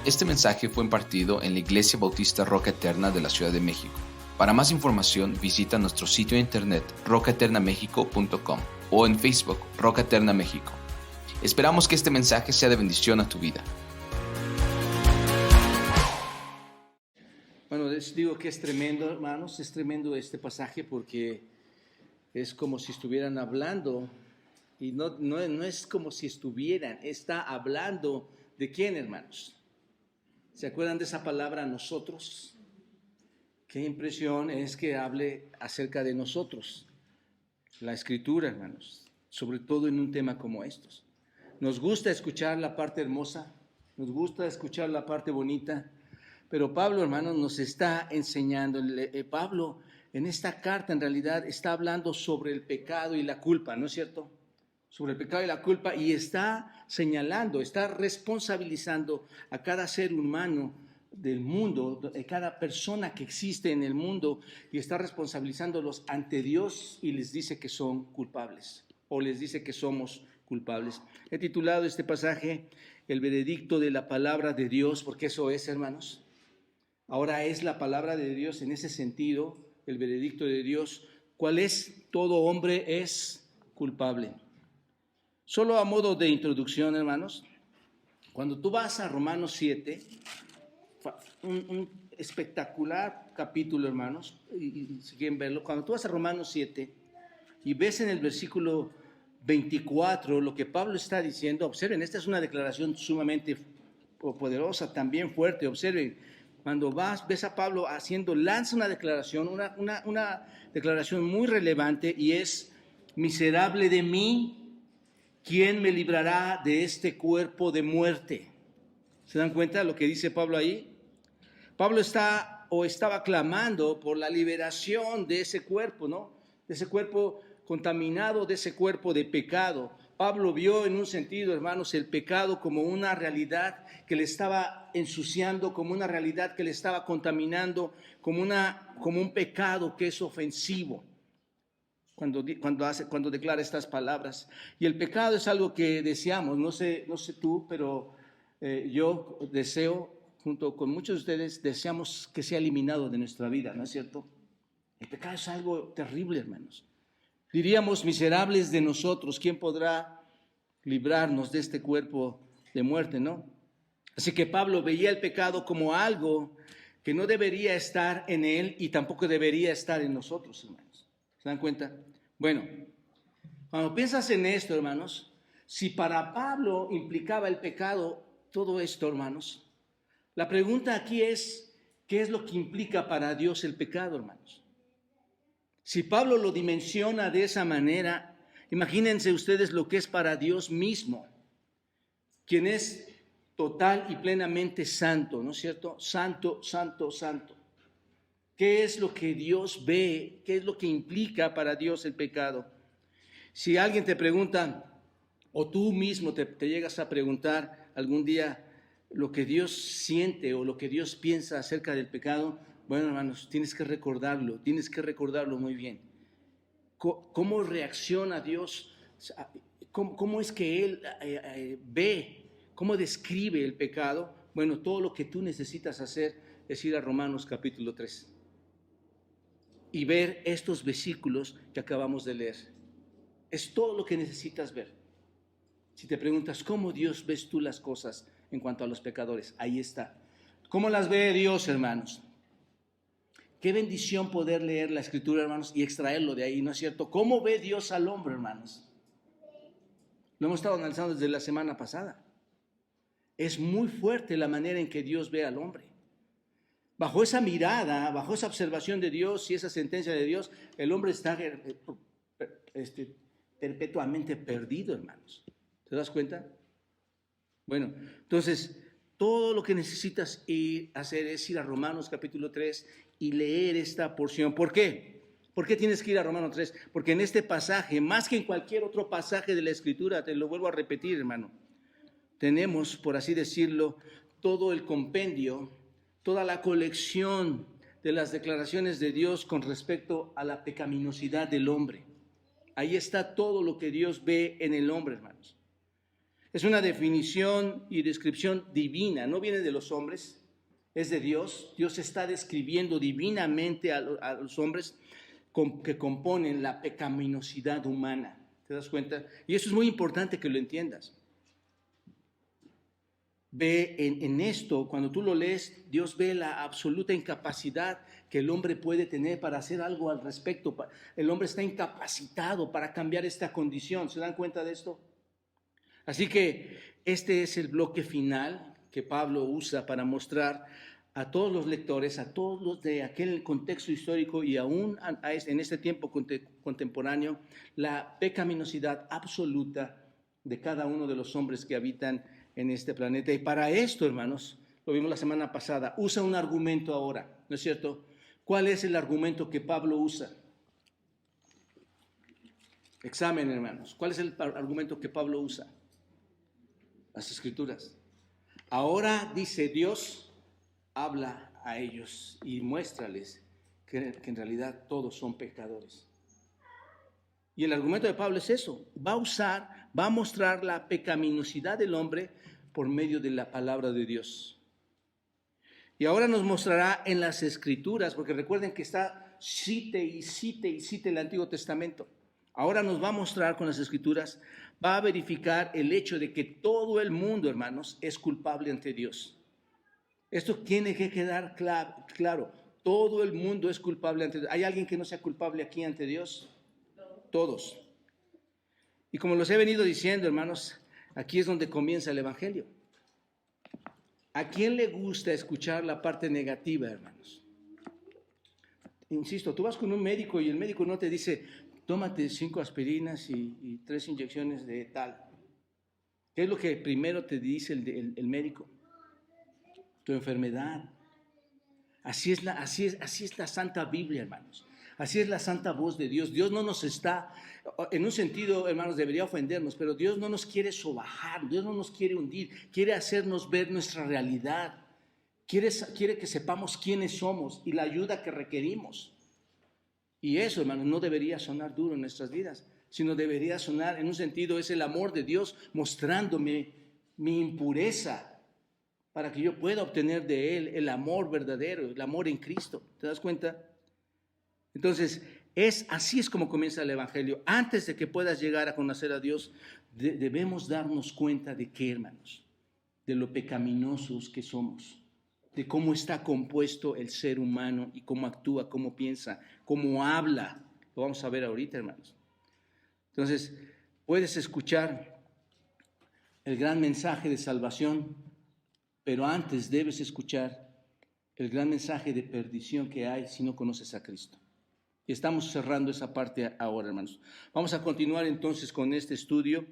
Este mensaje fue impartido en la Iglesia Bautista Roca Eterna de la Ciudad de México. Para más información, visita nuestro sitio de internet rocaeternamexico.com o en Facebook Roca Eterna México. Esperamos que este mensaje sea de bendición a tu vida. Bueno, les digo que es tremendo, hermanos, es tremendo este pasaje porque es como si estuvieran hablando, y no es como si estuvieran, está hablando de quién, hermanos. ¿Se acuerdan de esa palabra nosotros? Qué impresión es que hable acerca de nosotros, la Escritura, hermanos, sobre todo en un tema como estos. Nos gusta escuchar la parte hermosa, nos gusta escuchar la parte bonita, pero Pablo, hermanos, nos está enseñando. Pablo en esta carta en realidad está hablando sobre el pecado y la culpa, ¿no es cierto? Sobre el pecado y la culpa, y está señalando, está responsabilizando a cada ser humano del mundo, a cada persona que existe en el mundo, y está responsabilizándolos ante Dios y les dice que son culpables, o les dice que somos culpables. He titulado este pasaje El veredicto de la palabra de Dios, porque eso es, hermanos. Ahora es la palabra de Dios en ese sentido, el veredicto de Dios. ¿Cuál es? Todo hombre es culpable. Solo a modo de introducción, hermanos, cuando tú vas a Romanos 7, un espectacular capítulo, hermanos, y si quieren verlo, cuando tú vas a Romanos 7 y ves en el versículo 24 lo que Pablo está diciendo, observen, esta es una declaración sumamente poderosa, también fuerte, observen, cuando ves a Pablo lanza una declaración, una declaración muy relevante, y es: miserable de mí, ¿quién me librará de este cuerpo de muerte? ¿Se dan cuenta de lo que dice Pablo ahí? Pablo estaba clamando por la liberación de ese cuerpo, ¿no? De ese cuerpo contaminado, de ese cuerpo de pecado. Pablo vio en un sentido, hermanos, el pecado como una realidad que le estaba ensuciando, como una realidad que le estaba contaminando, como un pecado que es ofensivo. Cuando declara estas palabras. Y el pecado es algo que deseamos, no sé tú, pero yo deseo, junto con muchos de ustedes, deseamos que sea eliminado de nuestra vida, ¿no es cierto? El pecado es algo terrible, hermanos. Diríamos: miserables de nosotros, ¿quién podrá librarnos de este cuerpo de muerte, no? Así que Pablo veía el pecado como algo que no debería estar en él y tampoco debería estar en nosotros, hermanos. ¿Se dan cuenta? Bueno, cuando piensas en esto, hermanos, si para Pablo implicaba el pecado todo esto, hermanos, la pregunta aquí es: ¿qué es lo que implica para Dios el pecado, hermanos? Si Pablo lo dimensiona de esa manera, imagínense ustedes lo que es para Dios mismo, quien es total y plenamente santo, ¿no es cierto? Santo, santo, santo. ¿Qué es lo que Dios ve? ¿Qué es lo que implica para Dios el pecado? Si alguien te pregunta, o tú mismo te llegas a preguntar algún día lo que Dios siente o lo que Dios piensa acerca del pecado, bueno, hermanos, tienes que recordarlo muy bien. ¿Cómo reacciona Dios? ¿Cómo es que Él ve? ¿Cómo describe el pecado? Bueno, todo lo que tú necesitas hacer es ir a Romanos capítulo 3 y ver estos versículos que acabamos de leer. Es todo lo que necesitas ver. Si te preguntas, ¿cómo Dios ves tú las cosas en cuanto a los pecadores? Ahí está. ¿Cómo las ve Dios, hermanos? Qué bendición poder leer la Escritura, hermanos, y extraerlo de ahí, ¿no es cierto? ¿Cómo ve Dios al hombre, hermanos? Lo hemos estado analizando desde la semana pasada. Es muy fuerte la manera en que Dios ve al hombre. Bajo esa mirada, bajo esa observación de Dios y esa sentencia de Dios, el hombre está perpetuamente perdido, hermanos. ¿Te das cuenta? Bueno, entonces, todo lo que necesitas hacer es ir a Romanos capítulo 3 y leer esta porción. ¿Por qué? ¿Por qué tienes que ir a Romanos 3? Porque en este pasaje, más que en cualquier otro pasaje de la Escritura, te lo vuelvo a repetir, hermano, tenemos, por así decirlo, todo el compendio, toda la colección de las declaraciones de Dios con respecto a la pecaminosidad del hombre. Ahí está todo lo que Dios ve en el hombre, hermanos. Es una definición y descripción divina, no viene de los hombres, es de Dios. Dios está describiendo divinamente a los hombres que componen la pecaminosidad humana. ¿Te das cuenta? Y eso es muy importante que lo entiendas. Ve en esto, cuando tú lo lees, Dios ve la absoluta incapacidad que el hombre puede tener para hacer algo al respecto. El hombre está incapacitado para cambiar esta condición. ¿Se dan cuenta de esto? Así que este es el bloque final que Pablo usa para mostrar a todos los lectores, a todos los de aquel contexto histórico y aún en este tiempo contemporáneo, la pecaminosidad absoluta de cada uno de los hombres que habitan en este planeta. Y para esto, hermanos, lo vimos la semana pasada, usa un argumento ahora, ¿no es cierto? ¿Cuál es el argumento que Pablo usa? Examen, hermanos. ¿Cuál es el argumento que Pablo usa? Las Escrituras. Ahora, dice Dios, habla a ellos y muéstrales que en realidad todos son pecadores. Y el argumento de Pablo es eso, va a mostrar la pecaminosidad del hombre por medio de la palabra de Dios. Y ahora nos mostrará en las Escrituras, porque recuerden que está cite y cite y cite el Antiguo Testamento. Ahora nos va a mostrar con las Escrituras, va a verificar el hecho de que todo el mundo, hermanos, es culpable ante Dios. Esto tiene que quedar claro. Todo el mundo es culpable ante Dios. ¿Hay alguien que no sea culpable aquí ante Dios? Todos. Y como los he venido diciendo, hermanos, aquí es donde comienza el Evangelio. ¿A quién le gusta escuchar la parte negativa, hermanos? Insisto, tú vas con un médico y el médico no te dice, tómate 5 aspirinas y 3 inyecciones de tal. ¿Qué es lo que primero te dice el médico? Tu enfermedad. Así es la Santa Biblia, hermanos. Así es la santa voz de Dios. Dios no nos está, en un sentido, hermanos, debería ofendernos, pero Dios no nos quiere sobajar, Dios no nos quiere hundir, quiere hacernos ver nuestra realidad, quiere que sepamos quiénes somos y la ayuda que requerimos. Y eso, hermanos, no debería sonar duro en nuestras vidas, sino debería sonar, en un sentido, es el amor de Dios mostrándome mi impureza para que yo pueda obtener de Él el amor verdadero, el amor en Cristo. ¿Te das cuenta? Entonces, así es como comienza el Evangelio. Antes de que puedas llegar a conocer a Dios, debemos darnos cuenta de qué, hermanos, de lo pecaminosos que somos, de cómo está compuesto el ser humano y cómo actúa, cómo piensa, cómo habla. Lo vamos a ver ahorita, hermanos. Entonces, puedes escuchar el gran mensaje de salvación, pero antes debes escuchar el gran mensaje de perdición que hay si no conoces a Cristo. Y estamos cerrando esa parte ahora, hermanos. Vamos a continuar entonces con este estudio.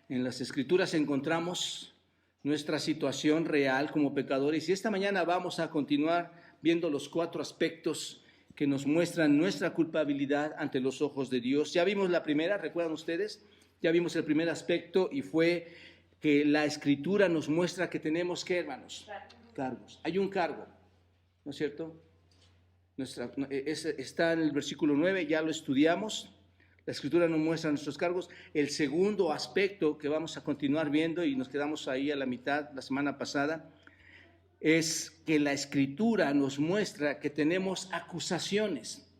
En las Escrituras encontramos nuestra situación real como pecadores. Y esta mañana vamos a continuar viendo los 4 aspectos que nos muestran nuestra culpabilidad ante los ojos de Dios. Ya vimos la primera, ¿recuerdan ustedes? Ya vimos el primer aspecto y fue que la Escritura nos muestra que tenemos, ¿qué, hermanos? Cargos. Hay un cargo, ¿no es cierto? Está en el versículo 9, ya lo estudiamos. La Escritura nos muestra nuestros cargos. El segundo aspecto que vamos a continuar viendo, y nos quedamos ahí a la mitad la semana pasada, es que la Escritura nos muestra que tenemos acusaciones.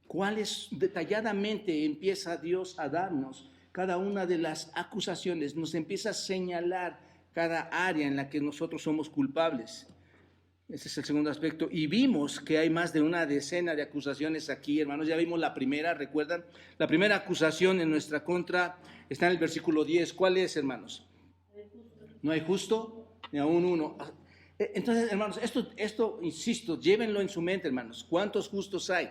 ¿Cuáles detalladamente empieza Dios a darnos? Cada una de las acusaciones nos empieza a señalar cada área en la que nosotros somos culpables. Ese es el segundo aspecto. Y vimos que hay más de una decena de acusaciones aquí, hermanos. Ya vimos la primera, ¿recuerdan? La primera acusación en nuestra contra está en el versículo 10. ¿Cuál es, hermanos? No hay justo, ni aún uno. Entonces, hermanos, esto, insisto, llévenlo en su mente, hermanos. ¿Cuántos justos hay?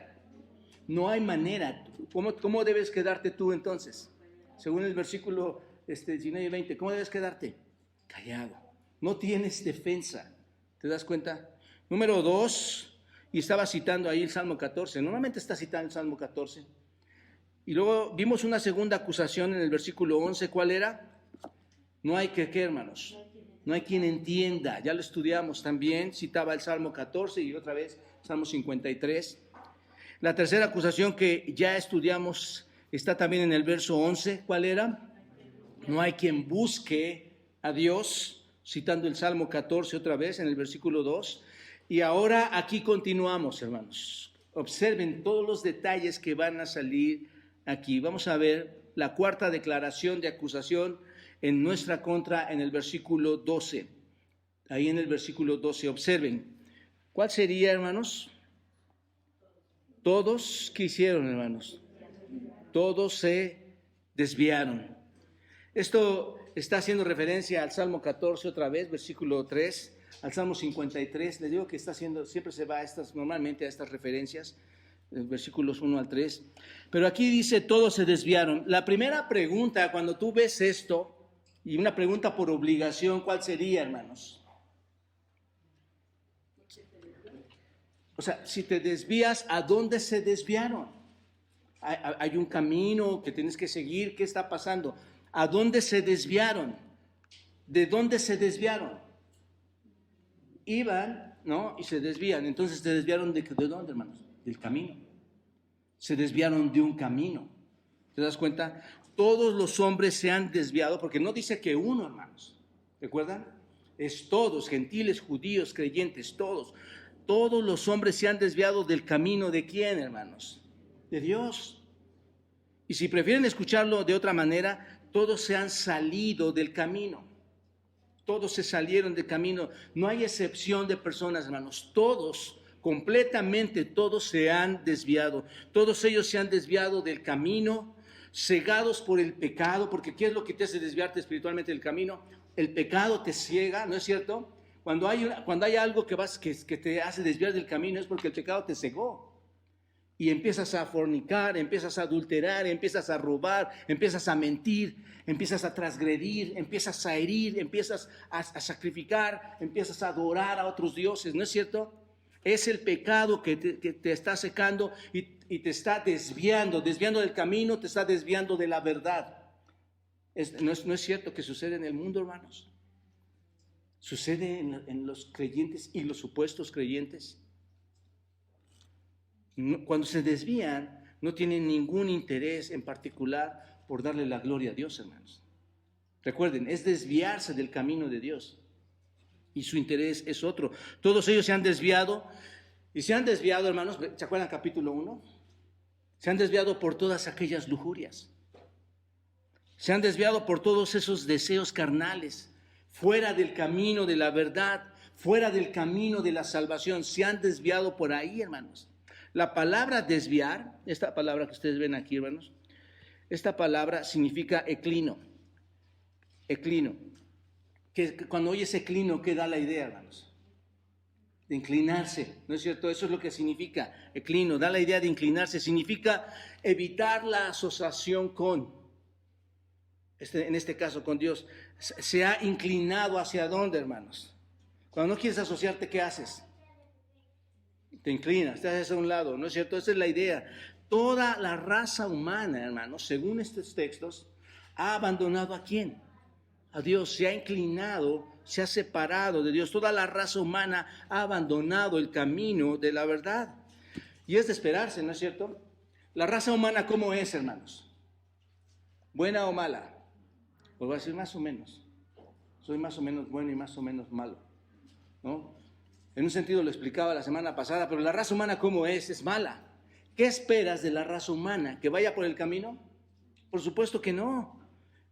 No hay manera. ¿Cómo debes quedarte tú entonces? Según el versículo 19 y 20, ¿cómo debes quedarte? Callado. No tienes defensa. ¿Te das cuenta? Número 2, y estaba citando ahí el Salmo 14, normalmente está citando el Salmo 14. Y luego vimos una segunda acusación en el versículo 11, ¿cuál era? No hay ¿qué, hermanos? No hay quien entienda, ya lo estudiamos también, citaba el Salmo 14 y otra vez Salmo 53. La tercera acusación que ya estudiamos está también en el verso 11, ¿cuál era? No hay quien busque a Dios, citando el Salmo 14 otra vez en el versículo 2. Y ahora aquí continuamos, hermanos. Observen todos los detalles que van a salir aquí. Vamos a ver la cuarta declaración de acusación en nuestra contra en el versículo 12. Ahí en el versículo 12, observen. ¿Cuál sería, hermanos? Todos, ¿qué hicieron, hermanos? Todos se desviaron. Esto está haciendo referencia al Salmo 14 otra vez, versículo 3, al Salmo 53. Les digo que está haciendo, siempre se va normalmente a estas referencias, versículos 1 al 3. Pero aquí dice, todos se desviaron. La primera pregunta, cuando tú ves esto, y una pregunta por obligación, ¿cuál sería, hermanos? O sea, si te desvías, ¿a dónde se desviaron? Hay un camino que tienes que seguir. ¿Qué está pasando? ¿A dónde se desviaron? ¿De dónde se desviaron? Iban, ¿no? Y se desvían. Entonces, ¿se desviaron de dónde, hermanos? Del camino. Se desviaron de un camino. ¿Te das cuenta? Todos los hombres se han desviado, porque no dice que uno, hermanos. ¿Recuerdan? Es todos, gentiles, judíos, creyentes, todos. Todos los hombres se han desviado del camino de ¿quién, hermanos? De Dios. Y si prefieren escucharlo de otra manera, todos se han salido del camino. Todos se salieron del camino. No hay excepción de personas, hermanos. Todos, completamente todos se han desviado. Todos ellos se han desviado del camino, cegados por el pecado, porque ¿qué es lo que te hace desviarte espiritualmente del camino? El pecado te ciega, ¿no es cierto? Cuando hay algo que te hace desviar del camino es porque el pecado te cegó. Y empiezas a fornicar, empiezas a adulterar, empiezas a robar, empiezas a mentir, empiezas a transgredir, empiezas a herir, empiezas a sacrificar, empiezas a adorar a otros dioses, ¿no es cierto? Es el pecado que te está secando y te está desviando del camino, te está desviando de la verdad. No es cierto que sucede en el mundo, hermanos. Sucede en los creyentes y los supuestos creyentes. Cuando se desvían, no tienen ningún interés en particular por darle la gloria a Dios, hermanos. Recuerden, es desviarse del camino de Dios. Y su interés es otro. Todos ellos se han desviado. Y se han desviado, hermanos, ¿se acuerdan capítulo 1? Se han desviado por todas aquellas lujurias. Se han desviado por todos esos deseos carnales, fuera del camino de la verdad, fuera del camino de la salvación. Se han desviado por ahí, hermanos. La palabra desviar, esta palabra que ustedes ven aquí, hermanos, esta palabra significa eclino. Eclino. Que cuando oyes eclino, ¿qué da la idea, hermanos? De inclinarse, ¿no es cierto? Eso es lo que significa eclino. Da la idea de inclinarse. Significa evitar la asociación con, en este caso con Dios. Se ha inclinado hacia dónde, hermanos. Cuando no quieres asociarte, ¿qué haces? Te inclinas, te haces a un lado, ¿no es cierto? Esa es la idea. Toda la raza humana, hermanos, según estos textos, ha abandonado ¿a quién? A Dios. Se ha inclinado, se ha separado de Dios. Toda la raza humana ha abandonado el camino de la verdad. Y es de esperarse, ¿no es cierto? La raza humana, ¿cómo es, hermanos? ¿Buena o mala? Pues voy a decir más o menos. Soy más o menos bueno y más o menos malo, ¿no? En un sentido lo explicaba la semana pasada, pero la raza humana, ¿cómo es? Es mala. ¿Qué esperas de la raza humana? ¿Que vaya por el camino? Por supuesto que no.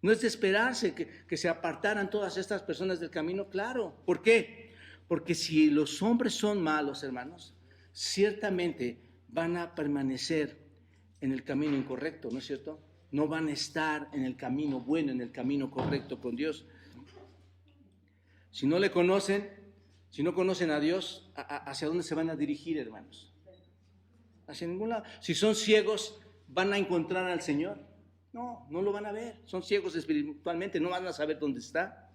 No es de esperarse que se apartaran todas estas personas del camino, claro. ¿Por qué? Porque si los hombres son malos, hermanos, ciertamente van a permanecer en el camino incorrecto, ¿no es cierto? No van a estar en el camino bueno, en el camino correcto con Dios. Si no le conocen, si no conocen a Dios, ¿hacia dónde se van a dirigir, hermanos? Hacia ningún lado. Si son ciegos, ¿van a encontrar al Señor? No, no lo van a ver. Son ciegos espiritualmente, no van a saber dónde está.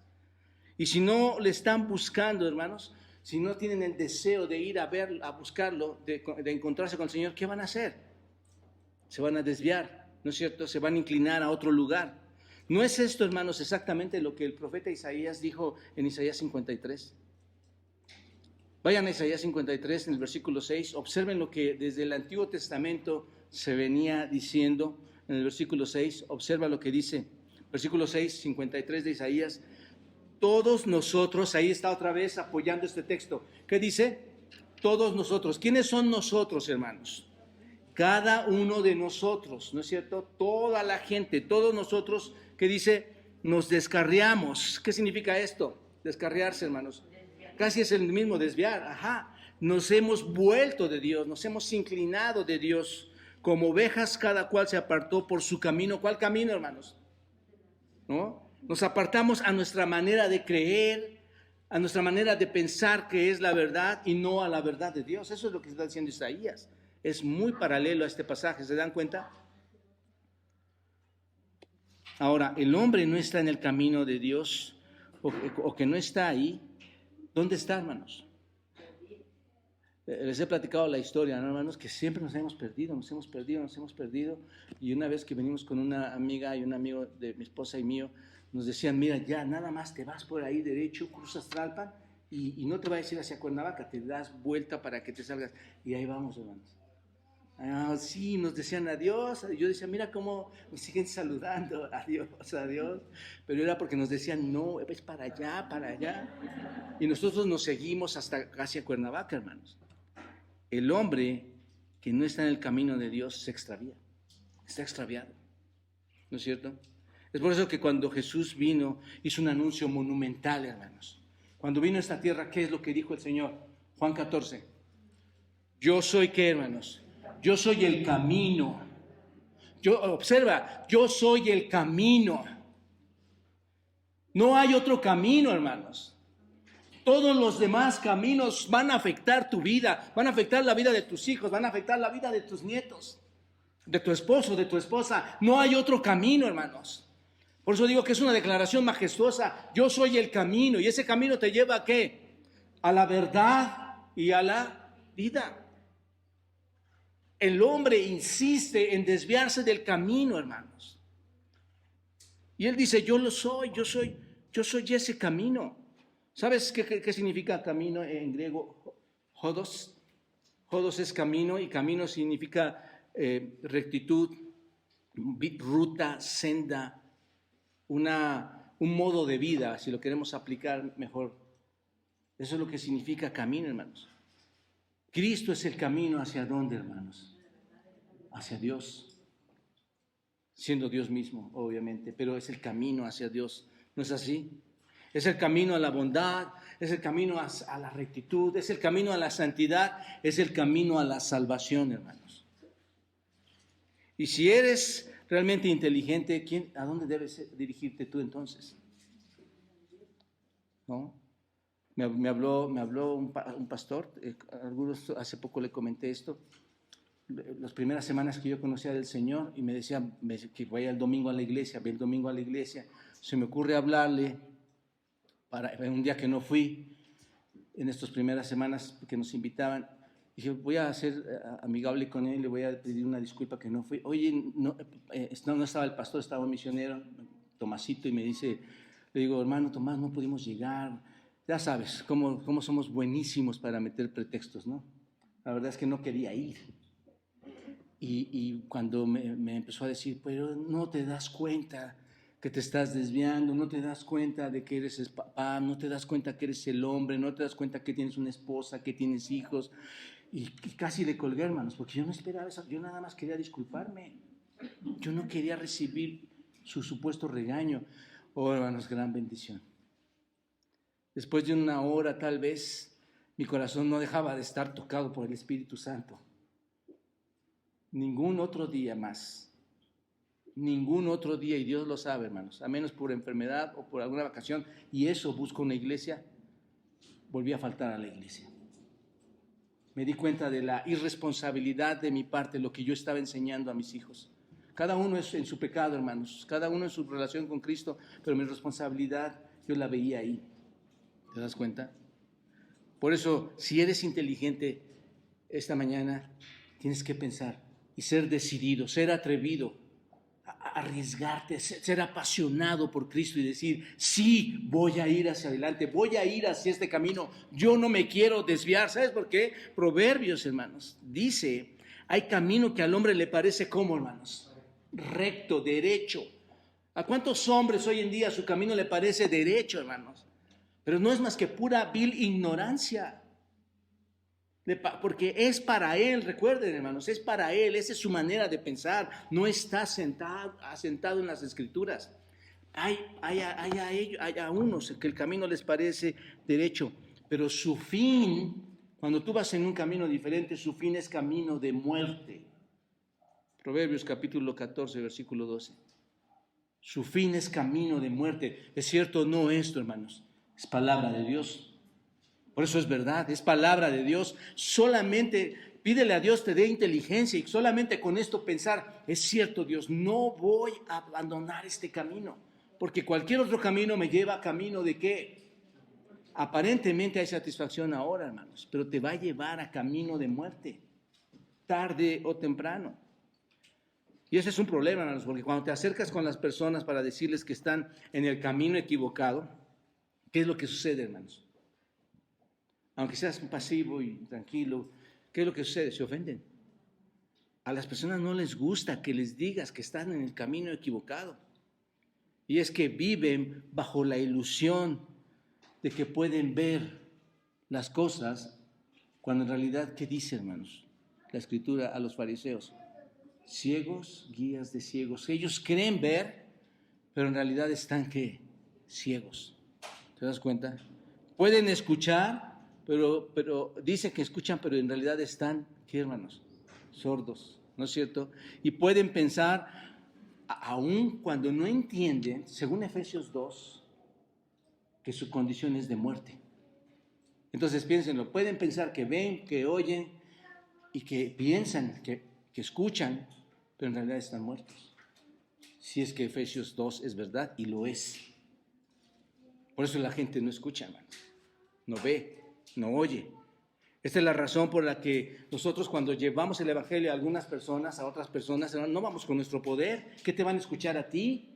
Y si no le están buscando, hermanos, si no tienen el deseo de ir a buscarlo, de encontrarse con el Señor, ¿qué van a hacer? Se van a desviar, ¿no es cierto? Se van a inclinar a otro lugar. ¿No es esto, hermanos, exactamente lo que el profeta Isaías dijo en Isaías 53? Vayan a Isaías 53 en el versículo 6, observen lo que desde el Antiguo Testamento se venía diciendo en el versículo 6, observa lo que dice, versículo 6, 53 de Isaías, Todos nosotros, ahí está otra vez apoyando este texto. ¿Qué dice? Todos nosotros. ¿Quiénes son nosotros, hermanos? Cada uno de nosotros, ¿no es cierto? Toda la gente, todos nosotros, ¿qué dice? Nos descarriamos. ¿Qué significa esto? Descarriarse, hermanos. Casi es el mismo desviar. Ajá. Nos hemos vuelto de Dios, nos hemos inclinado de Dios. Como ovejas, cada cual se apartó por su camino. ¿Cuál camino, hermanos? ¿No? Nos apartamos a nuestra manera de creer, a nuestra manera de pensar que es la verdad y no a la verdad de Dios. Eso es lo que está diciendo Isaías. Es muy paralelo a este pasaje, ¿se dan cuenta? Ahora, el hombre no está en el camino de Dios o que no está ahí. ¿Dónde está, hermanos? Les he platicado la historia, ¿no, hermanos? Que siempre nos hemos perdido. Y una vez que venimos con una amiga y un amigo de mi esposa y mío, nos decían, mira, ya nada más te vas por ahí derecho, cruzas Tlalpan y no te vayas a ir hacia Cuernavaca, te das vuelta para que te salgas. Y ahí vamos, hermanos. Sí, nos decían adiós. Yo decía, mira cómo nos siguen saludando, adiós. Pero era porque nos decían, no, es para allá. Y nosotros nos seguimos hasta casi a Cuernavaca, hermanos. El hombre que no está en el camino de Dios se extravía, está extraviado, ¿no es cierto? Es por eso que cuando Jesús vino, hizo un anuncio monumental, hermanos. Cuando vino a esta tierra, ¿qué es lo que dijo el Señor? Juan 14. Yo soy, ¿qué, hermanos? Yo soy el camino. Observa, yo soy el camino. No hay otro camino, hermanos. Todos los demás caminos van a afectar tu vida, van a afectar la vida de tus hijos, van a afectar la vida de tus nietos, de tu esposo, de tu esposa. No hay otro camino, hermanos. Por eso digo que es una declaración majestuosa. Yo soy el camino, y ese camino te lleva ¿a qué? A la verdad y a la vida. El hombre insiste en desviarse del camino, hermanos. Y él dice, yo soy ese camino. ¿Sabes qué significa camino en griego? Hodos. Hodos es camino y camino significa rectitud, ruta, senda, un modo de vida, si lo queremos aplicar mejor. Eso es lo que significa camino, hermanos. Cristo es el camino hacia dónde, hermanos? Hacia Dios. Siendo Dios mismo, obviamente, pero es el camino hacia Dios. ¿No es así? Es el camino a la bondad, es el camino a la rectitud, es el camino a la santidad, es el camino a la salvación, hermanos. Y si eres realmente inteligente, ¿a dónde debes dirigirte tú entonces? ¿No? Me habló un pastor, hace poco le comenté esto, las primeras semanas que yo conocía del Señor, y me decía que vaya el domingo a la iglesia, se me ocurre hablarle, un día que no fui, en estas primeras semanas que nos invitaban, dije, voy a ser amigable con él, le voy a pedir una disculpa que no fui. Oye, no estaba el pastor, estaba un misionero, Tomasito, y me dice, le digo, hermano Tomás, no pudimos llegar. Ya sabes, cómo somos buenísimos para meter pretextos, ¿no? La verdad es que no quería ir. Y cuando me empezó a decir, pero no te das cuenta que te estás desviando, no te das cuenta de que eres el papá, no te das cuenta que eres el hombre, no te das cuenta que tienes una esposa, que tienes hijos. Y casi le colgué, hermanos, porque yo no esperaba eso, yo nada más quería disculparme. Yo no quería recibir su supuesto regaño. Oh, hermanos, gran bendición. Después de una hora, tal vez, mi corazón no dejaba de estar tocado por el Espíritu Santo. Ningún otro día más. Ningún otro día, y Dios lo sabe, hermanos, a menos por enfermedad o por alguna vacación, y eso busco una iglesia, volví a faltar a la iglesia. Me di cuenta de la irresponsabilidad de mi parte, lo que yo estaba enseñando a mis hijos. Cada uno es en su pecado, hermanos, cada uno en su relación con Cristo, pero mi responsabilidad yo la veía ahí. ¿Te das cuenta? Por eso, si eres inteligente esta mañana, tienes que pensar y ser decidido, ser atrevido, arriesgarte, ser apasionado por Cristo y decir, sí, voy a ir hacia adelante, voy a ir hacia este camino, yo no me quiero desviar. ¿Sabes por qué? Proverbios, hermanos, dice, hay camino que al hombre le parece como, hermanos, recto, derecho. ¿A cuántos hombres hoy en día su camino le parece derecho, hermanos? Pero no es más que pura vil ignorancia. Porque es para él, recuerden, hermanos, es para él, esa es su manera de pensar. No está asentado en las Escrituras. Hay a unos que el camino les parece derecho, pero su fin, cuando tú vas en un camino diferente, su fin es camino de muerte. Proverbios capítulo 14, versículo 12. Su fin es camino de muerte. ¿Es cierto o no esto, hermanos? Es palabra de Dios. Por eso es verdad, es palabra de Dios. Solamente pídele a Dios te dé inteligencia y solamente con esto pensar, es cierto Dios, no voy a abandonar este camino, porque cualquier otro camino me lleva a camino de ¿qué? Aparentemente hay satisfacción ahora, hermanos, pero te va a llevar a camino de muerte, tarde o temprano. Y ese es un problema, hermanos, porque cuando te acercas con las personas para decirles que están en el camino equivocado, ¿qué es lo que sucede, hermanos? Aunque seas pasivo y tranquilo, ¿qué es lo que sucede? Se ofenden. A las personas no les gusta que les digas que están en el camino equivocado. Y es que viven bajo la ilusión de que pueden ver las cosas, cuando en realidad, ¿qué dice, hermanos? La Escritura a los fariseos. Ciegos, guías de ciegos. Ellos creen ver, pero en realidad están, ¿qué? Ciegos. ¿Te das cuenta? Pueden escuchar, pero dicen que escuchan, pero en realidad están, ¿qué, hermanos? Sordos, ¿no es cierto? Y pueden pensar, aun cuando no entienden, según Efesios 2, que su condición es de muerte. Entonces piénsenlo, pueden pensar que ven, que oyen y que piensan, que escuchan, pero en realidad están muertos. Si es que Efesios 2 es verdad, y lo es. Por eso la gente no escucha, hermano, no ve, no oye. Esta es la razón por la que nosotros cuando llevamos el evangelio a algunas personas, a otras personas, no vamos con nuestro poder. ¿Qué te van a escuchar a ti?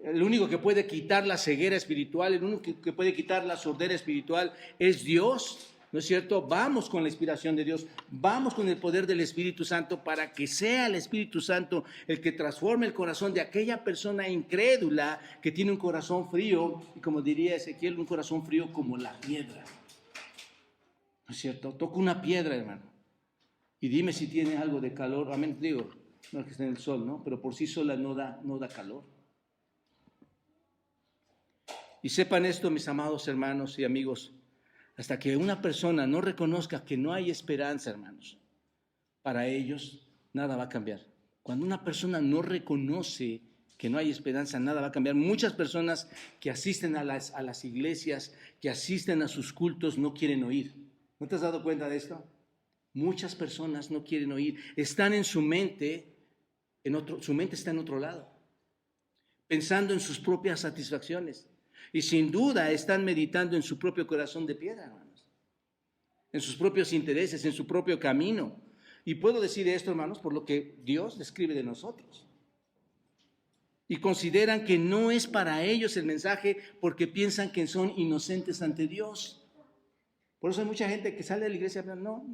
El único que puede quitar la ceguera espiritual, el único que puede quitar la sordera espiritual es Dios, ¿no es cierto? Vamos con la inspiración de Dios, vamos con el poder del Espíritu Santo para que sea el Espíritu Santo el que transforme el corazón de aquella persona incrédula que tiene un corazón frío, y como diría Ezequiel, un corazón frío como la piedra. ¿No es cierto? Toca una piedra, hermano, y dime si tiene algo de calor. Amén, digo, no es que esté en el sol, ¿no? Pero por sí sola no da calor. Y sepan esto, mis amados hermanos y amigos, hasta que una persona no reconozca que no hay esperanza, hermanos, para ellos nada va a cambiar. Cuando una persona no reconoce que no hay esperanza, nada va a cambiar. Muchas personas que asisten a las iglesias, que asisten a sus cultos, no quieren oír. ¿No te has dado cuenta de esto? Muchas personas no quieren oír. Están en su mente, su mente está en otro lado, pensando en sus propias satisfacciones. Y sin duda están meditando en su propio corazón de piedra, hermanos, en sus propios intereses, en su propio camino. Y puedo decir esto, hermanos, por lo que Dios describe de nosotros. Y consideran que no es para ellos el mensaje porque piensan que son inocentes ante Dios. Por eso hay mucha gente que sale de la iglesia y habla, no,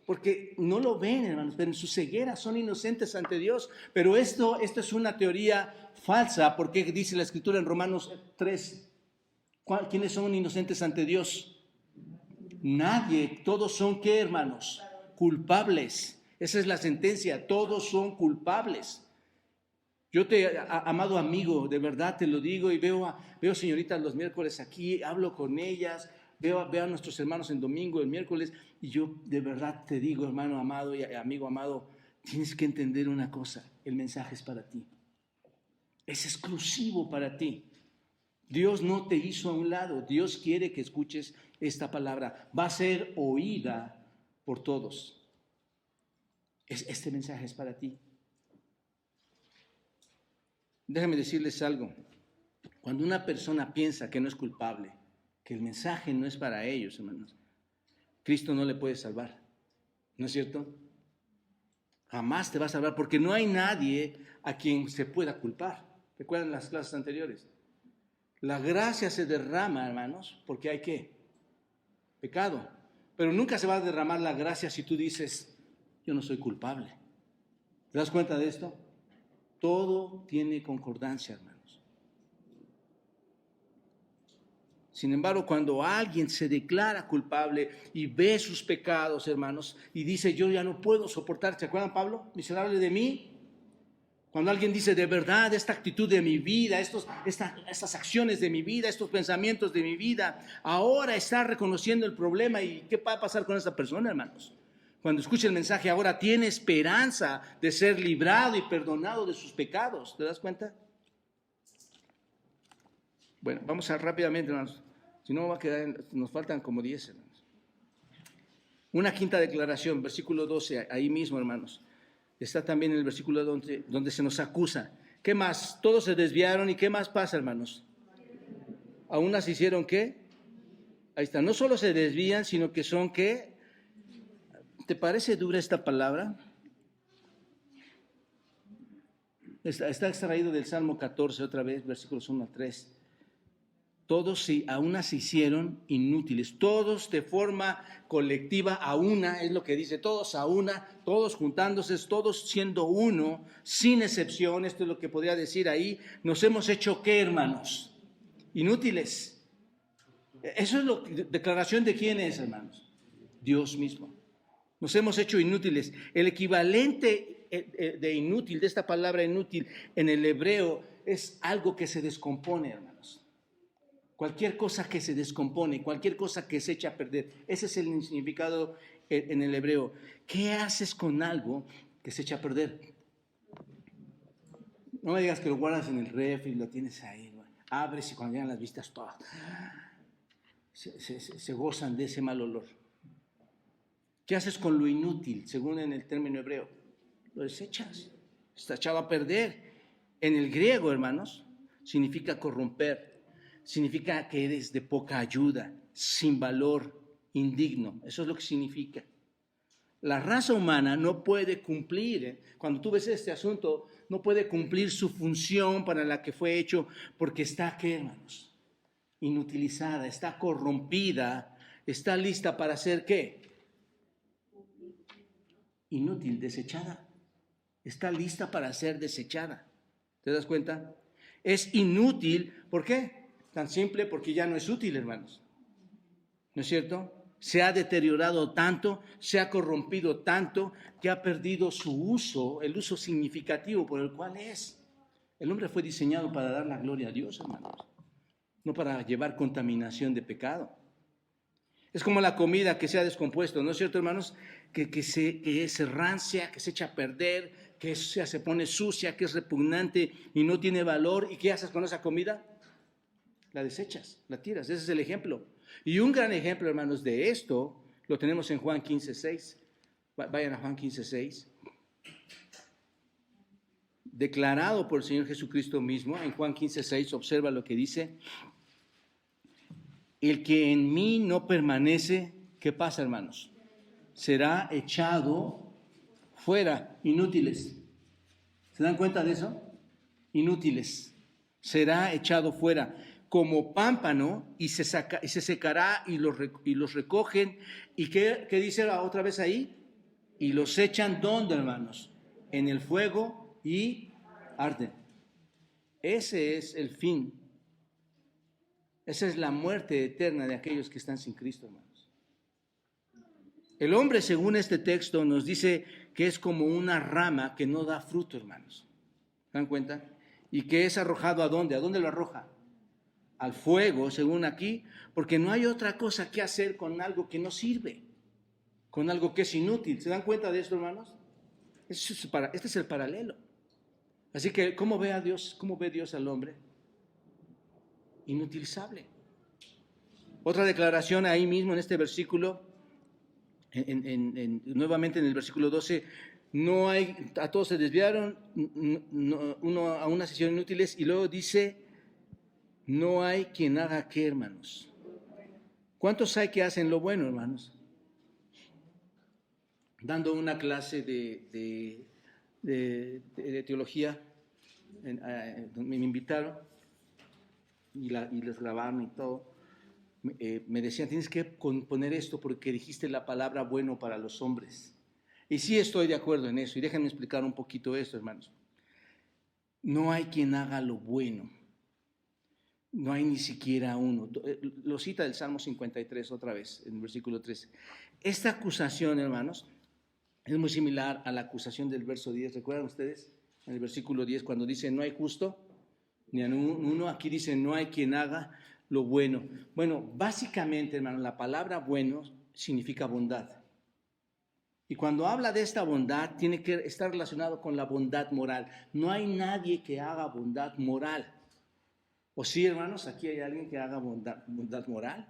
porque no lo ven, hermanos, pero en su ceguera son inocentes ante Dios. Pero esto es una teoría falsa, porque dice la Escritura en Romanos 3, ¿quiénes son inocentes ante Dios? Nadie, todos son, ¿qué, hermanos? Culpables. Esa es la sentencia, todos son culpables. Yo amado amigo, de verdad te lo digo, y veo señoritas los miércoles aquí, hablo con ellas, veo a nuestros hermanos en domingo, el miércoles, y yo de verdad te digo, hermano amado y amigo amado, tienes que entender una cosa, el mensaje es para ti. Es exclusivo para ti. Dios no te hizo a un lado, Dios quiere que escuches esta palabra. Va a ser oída por todos. Este mensaje es para ti. Déjame decirles algo. Cuando una persona piensa que no es culpable, que el mensaje no es para ellos, hermanos, Cristo no le puede salvar. ¿No es cierto? Jamás te va a salvar porque no hay nadie a quien se pueda culpar. ¿Recuerdan las clases anteriores? La gracia se derrama, hermanos, porque hay ¿qué? Pecado. Pero nunca se va a derramar la gracia si tú dices, yo no soy culpable. ¿Te das cuenta de esto? Todo tiene concordancia, hermanos. Sin embargo, cuando alguien se declara culpable y ve sus pecados, hermanos, y dice, yo ya no puedo soportar, ¿se acuerdan, Pablo? Miserable de mí. Cuando alguien dice, de verdad, esta actitud de mi vida, estas acciones de mi vida, estos pensamientos de mi vida, ahora está reconociendo el problema. ¿Y qué va a pasar con esa persona, hermanos? Cuando escucha el mensaje, ahora tiene esperanza de ser librado y perdonado de sus pecados. ¿Te das cuenta? Bueno, vamos a rápidamente, hermanos. Si no, va a quedar, nos faltan como 10, hermanos. Una quinta declaración, versículo 12, ahí mismo, hermanos. Está también en el versículo donde se nos acusa. ¿Qué más? Todos se desviaron. ¿Y qué más pasa, hermanos? ¿Aún así hicieron qué? Ahí está. No solo se desvían, sino que son ¿qué? ¿Te parece dura esta palabra? Está extraído del Salmo 14, otra vez, versículos 1 a 3. Todos aún se hicieron inútiles, todos de forma colectiva a una, es lo que dice, todos a una, todos juntándose, todos siendo uno, sin excepción. Esto es lo que podría decir ahí, nos hemos hecho ¿qué, hermanos? Inútiles. Eso es declaración de quién es, hermanos. Dios mismo. Nos hemos hecho inútiles. El equivalente de inútil, de esta palabra inútil en el hebreo, es algo que se descompone, hermanos. Cualquier cosa que se descompone, cualquier cosa que se echa a perder. Ese es el significado en el hebreo. ¿Qué haces con algo que se echa a perder? No me digas que lo guardas en el refri y lo tienes ahí. ¿No? Abres y cuando llegan las vistas todas se gozan de ese mal olor. ¿Qué haces con lo inútil, según en el término hebreo? Lo desechas. Está echado a perder. En el griego, hermanos, significa corromper. Significa que eres de poca ayuda, sin valor, indigno. Eso es lo que significa. La raza humana no puede cumplir, cuando tú ves este asunto, no puede cumplir su función para la que fue hecho, porque está, ¿qué, hermanos? Inutilizada, está corrompida, está lista para ser, ¿qué? Inútil, desechada. Está lista para ser desechada. ¿Te das cuenta? Es inútil, ¿por qué? Tan simple porque ya no es útil, hermanos. ¿No es cierto? Se ha deteriorado tanto, se ha corrompido tanto, que ha perdido su uso, el uso significativo por el cual es. El hombre fue diseñado para dar la gloria a Dios, hermanos, no para llevar contaminación de pecado. Es como la comida que se ha descompuesto, ¿no es cierto, hermanos? Que se rancia, que se echa a perder, que se pone sucia, que es repugnante y no tiene valor. ¿Y qué haces con esa comida? La desechas, la tiras. Ese es el ejemplo. Y un gran ejemplo, hermanos, de esto lo tenemos en Juan 15:6. Vayan a Juan 15:6. Declarado por el Señor Jesucristo mismo, en Juan 15:6, observa lo que dice. El que en mí no permanece, ¿qué pasa, hermanos? Será echado fuera, inútiles. ¿Se dan cuenta de eso? Inútiles. Será echado fuera como pámpano y se secará y los recogen. ¿Y qué dice otra vez ahí? Y los echan, ¿dónde, hermanos? En el fuego y arden. Ese es el fin. Esa es la muerte eterna de aquellos que están sin Cristo, hermanos. El hombre, según este texto, nos dice que es como una rama que no da fruto, hermanos. ¿Se dan cuenta? Y que es arrojado ¿a dónde? ¿A dónde lo arroja? Al fuego, según aquí, porque no hay otra cosa que hacer con algo que no sirve, con algo que es inútil. ¿Se dan cuenta de esto, hermanos? Este es el paralelo. Así que, ¿cómo ve a Dios? ¿Cómo ve Dios al hombre? Inutilizable. Otra declaración ahí mismo en este versículo, nuevamente en el versículo 12, no hay, a todos se desviaron, a una sesión inútiles, y luego dice, no hay quien haga qué, hermanos. ¿Cuántos hay que hacen lo bueno, hermanos? Dando una clase de teología, me invitaron y les grabaron y todo. Me decían, tienes que poner esto porque dijiste la palabra bueno para los hombres. Y sí estoy de acuerdo en eso. Y déjenme explicar un poquito esto, hermanos. no hay quien haga lo bueno. No hay ni siquiera uno. Lo cita el Salmo 53 otra vez, en el versículo 13. Esta acusación, hermanos, es muy similar a la acusación del verso 10. ¿Recuerdan ustedes? En el versículo 10, cuando dice, no hay justo, ni a uno, aquí dice, no hay quien haga lo bueno. Bueno, básicamente, hermanos, la palabra bueno significa bondad. Y cuando habla de esta bondad, tiene que estar relacionado con la bondad moral. No hay nadie que haga bondad moral. ¿O sí, hermanos? ¿Aquí hay alguien que haga bondad moral?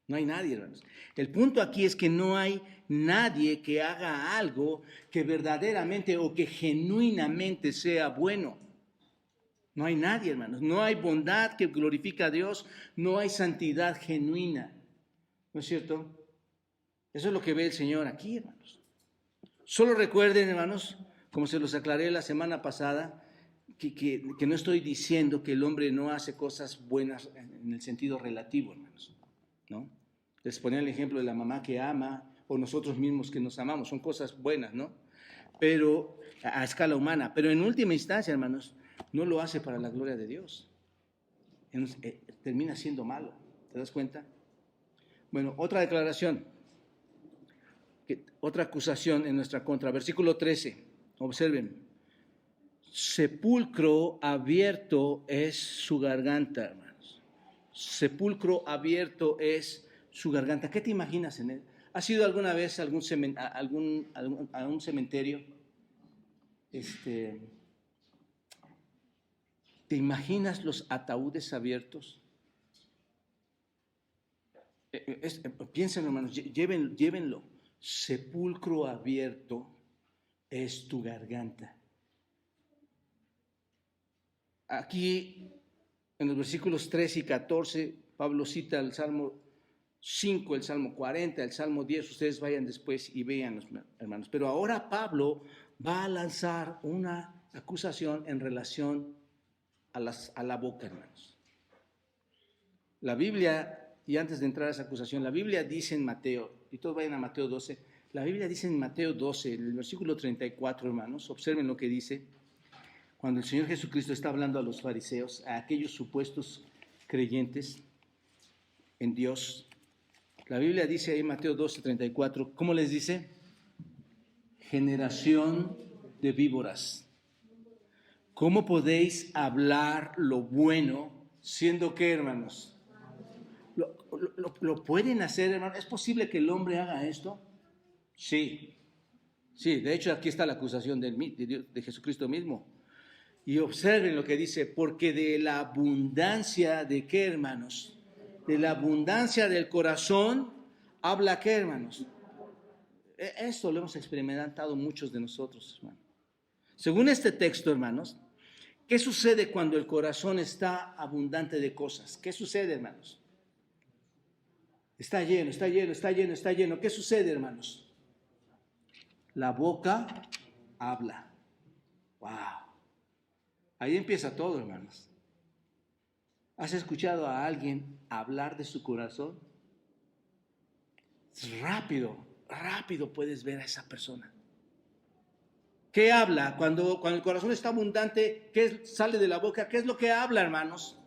No hay nadie, hermanos. El punto aquí es que no hay nadie que haga algo que verdaderamente o que genuinamente sea bueno. No hay nadie, hermanos. No hay bondad que glorifica a Dios. No hay santidad genuina. ¿No es cierto? Eso es lo que ve el Señor aquí, hermanos. Solo recuerden, hermanos, como se los aclaré la semana pasada, que no estoy diciendo que el hombre no hace cosas buenas en el sentido relativo, hermanos, ¿no? Les ponía el ejemplo de la mamá que ama o nosotros mismos que nos amamos, son cosas buenas, ¿no? Pero a escala humana, pero en última instancia, hermanos, no lo hace para la gloria de Dios. Termina siendo malo, ¿te das cuenta? Bueno, otra declaración, otra acusación en nuestra contra, versículo 13, observen. Sepulcro abierto es su garganta, hermanos. Sepulcro abierto es su garganta. ¿Qué te imaginas en él? ¿Has ido alguna vez a un cementerio? ¿Te imaginas los ataúdes abiertos? Piensen, hermanos, llévenlo. Sepulcro abierto es tu garganta. Aquí, en los versículos 13 y 14, Pablo cita el Salmo 5, el Salmo 40, el Salmo 10. Ustedes vayan después y vean, hermanos. Pero ahora Pablo va a lanzar una acusación en relación a la boca, hermanos. La Biblia, y antes de entrar a esa acusación, la Biblia dice en Mateo, y todos vayan a Mateo 12, la Biblia dice en Mateo 12, en el versículo 34, hermanos, observen lo que dice. Cuando el Señor Jesucristo está hablando a los fariseos, a aquellos supuestos creyentes en Dios, la Biblia dice ahí en Mateo 12:34, ¿cómo les dice? Generación de víboras. ¿Cómo podéis hablar lo bueno siendo qué, hermanos? ¿Lo pueden hacer, hermanos? ¿Es posible que el hombre haga esto? Sí. Sí, de hecho aquí está la acusación de Jesucristo mismo. Y observen lo que dice, porque de la abundancia de qué, hermanos, de la abundancia del corazón, habla qué, hermanos. Esto lo hemos experimentado muchos de nosotros, hermanos. Según este texto, hermanos, ¿qué sucede cuando el corazón está abundante de cosas? ¿Qué sucede, hermanos? Está lleno, está lleno, está lleno, está lleno. ¿Qué sucede, hermanos? La boca habla. ¡Wow! Ahí empieza todo, hermanos. ¿Has escuchado a alguien hablar de su corazón? Es rápido puedes ver a esa persona. ¿Qué habla? Cuando el corazón está abundante, ¿qué sale de la boca? ¿Qué es lo que habla, hermanos?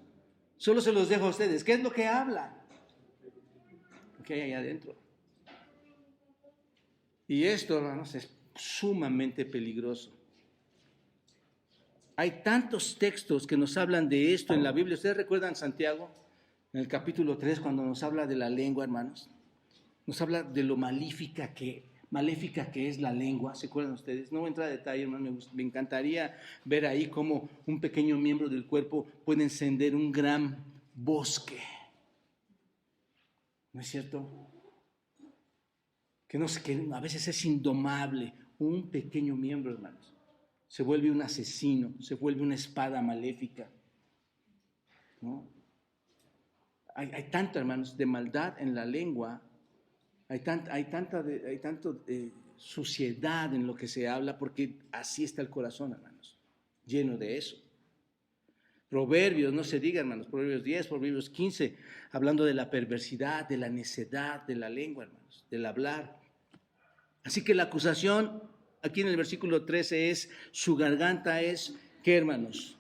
Solo se los dejo a ustedes. ¿Qué es lo que habla? ¿Qué hay ahí adentro? Y esto, hermanos, es sumamente peligroso. Hay tantos textos que nos hablan de esto en la Biblia. ¿Ustedes recuerdan Santiago? En el capítulo 3, cuando nos habla de la lengua, hermanos. Nos habla de lo maléfica que es la lengua. ¿Se acuerdan ustedes? No voy a entrar a detalle, hermanos. Me encantaría ver ahí cómo un pequeño miembro del cuerpo puede encender un gran bosque. ¿No es cierto? Que a veces es indomable. Un pequeño miembro, hermanos. Se vuelve un asesino, se vuelve una espada maléfica, ¿no? Hay tanto, hermanos, de maldad en la lengua, hay tanta suciedad en lo que se habla, porque así está el corazón, hermanos, lleno de eso. Proverbios, no se diga, hermanos, Proverbios 10, Proverbios 15, hablando de la perversidad, de la necedad de la lengua, hermanos, del hablar. Así que la acusación aquí en el versículo 13 es, su garganta es ¿qué, hermanos?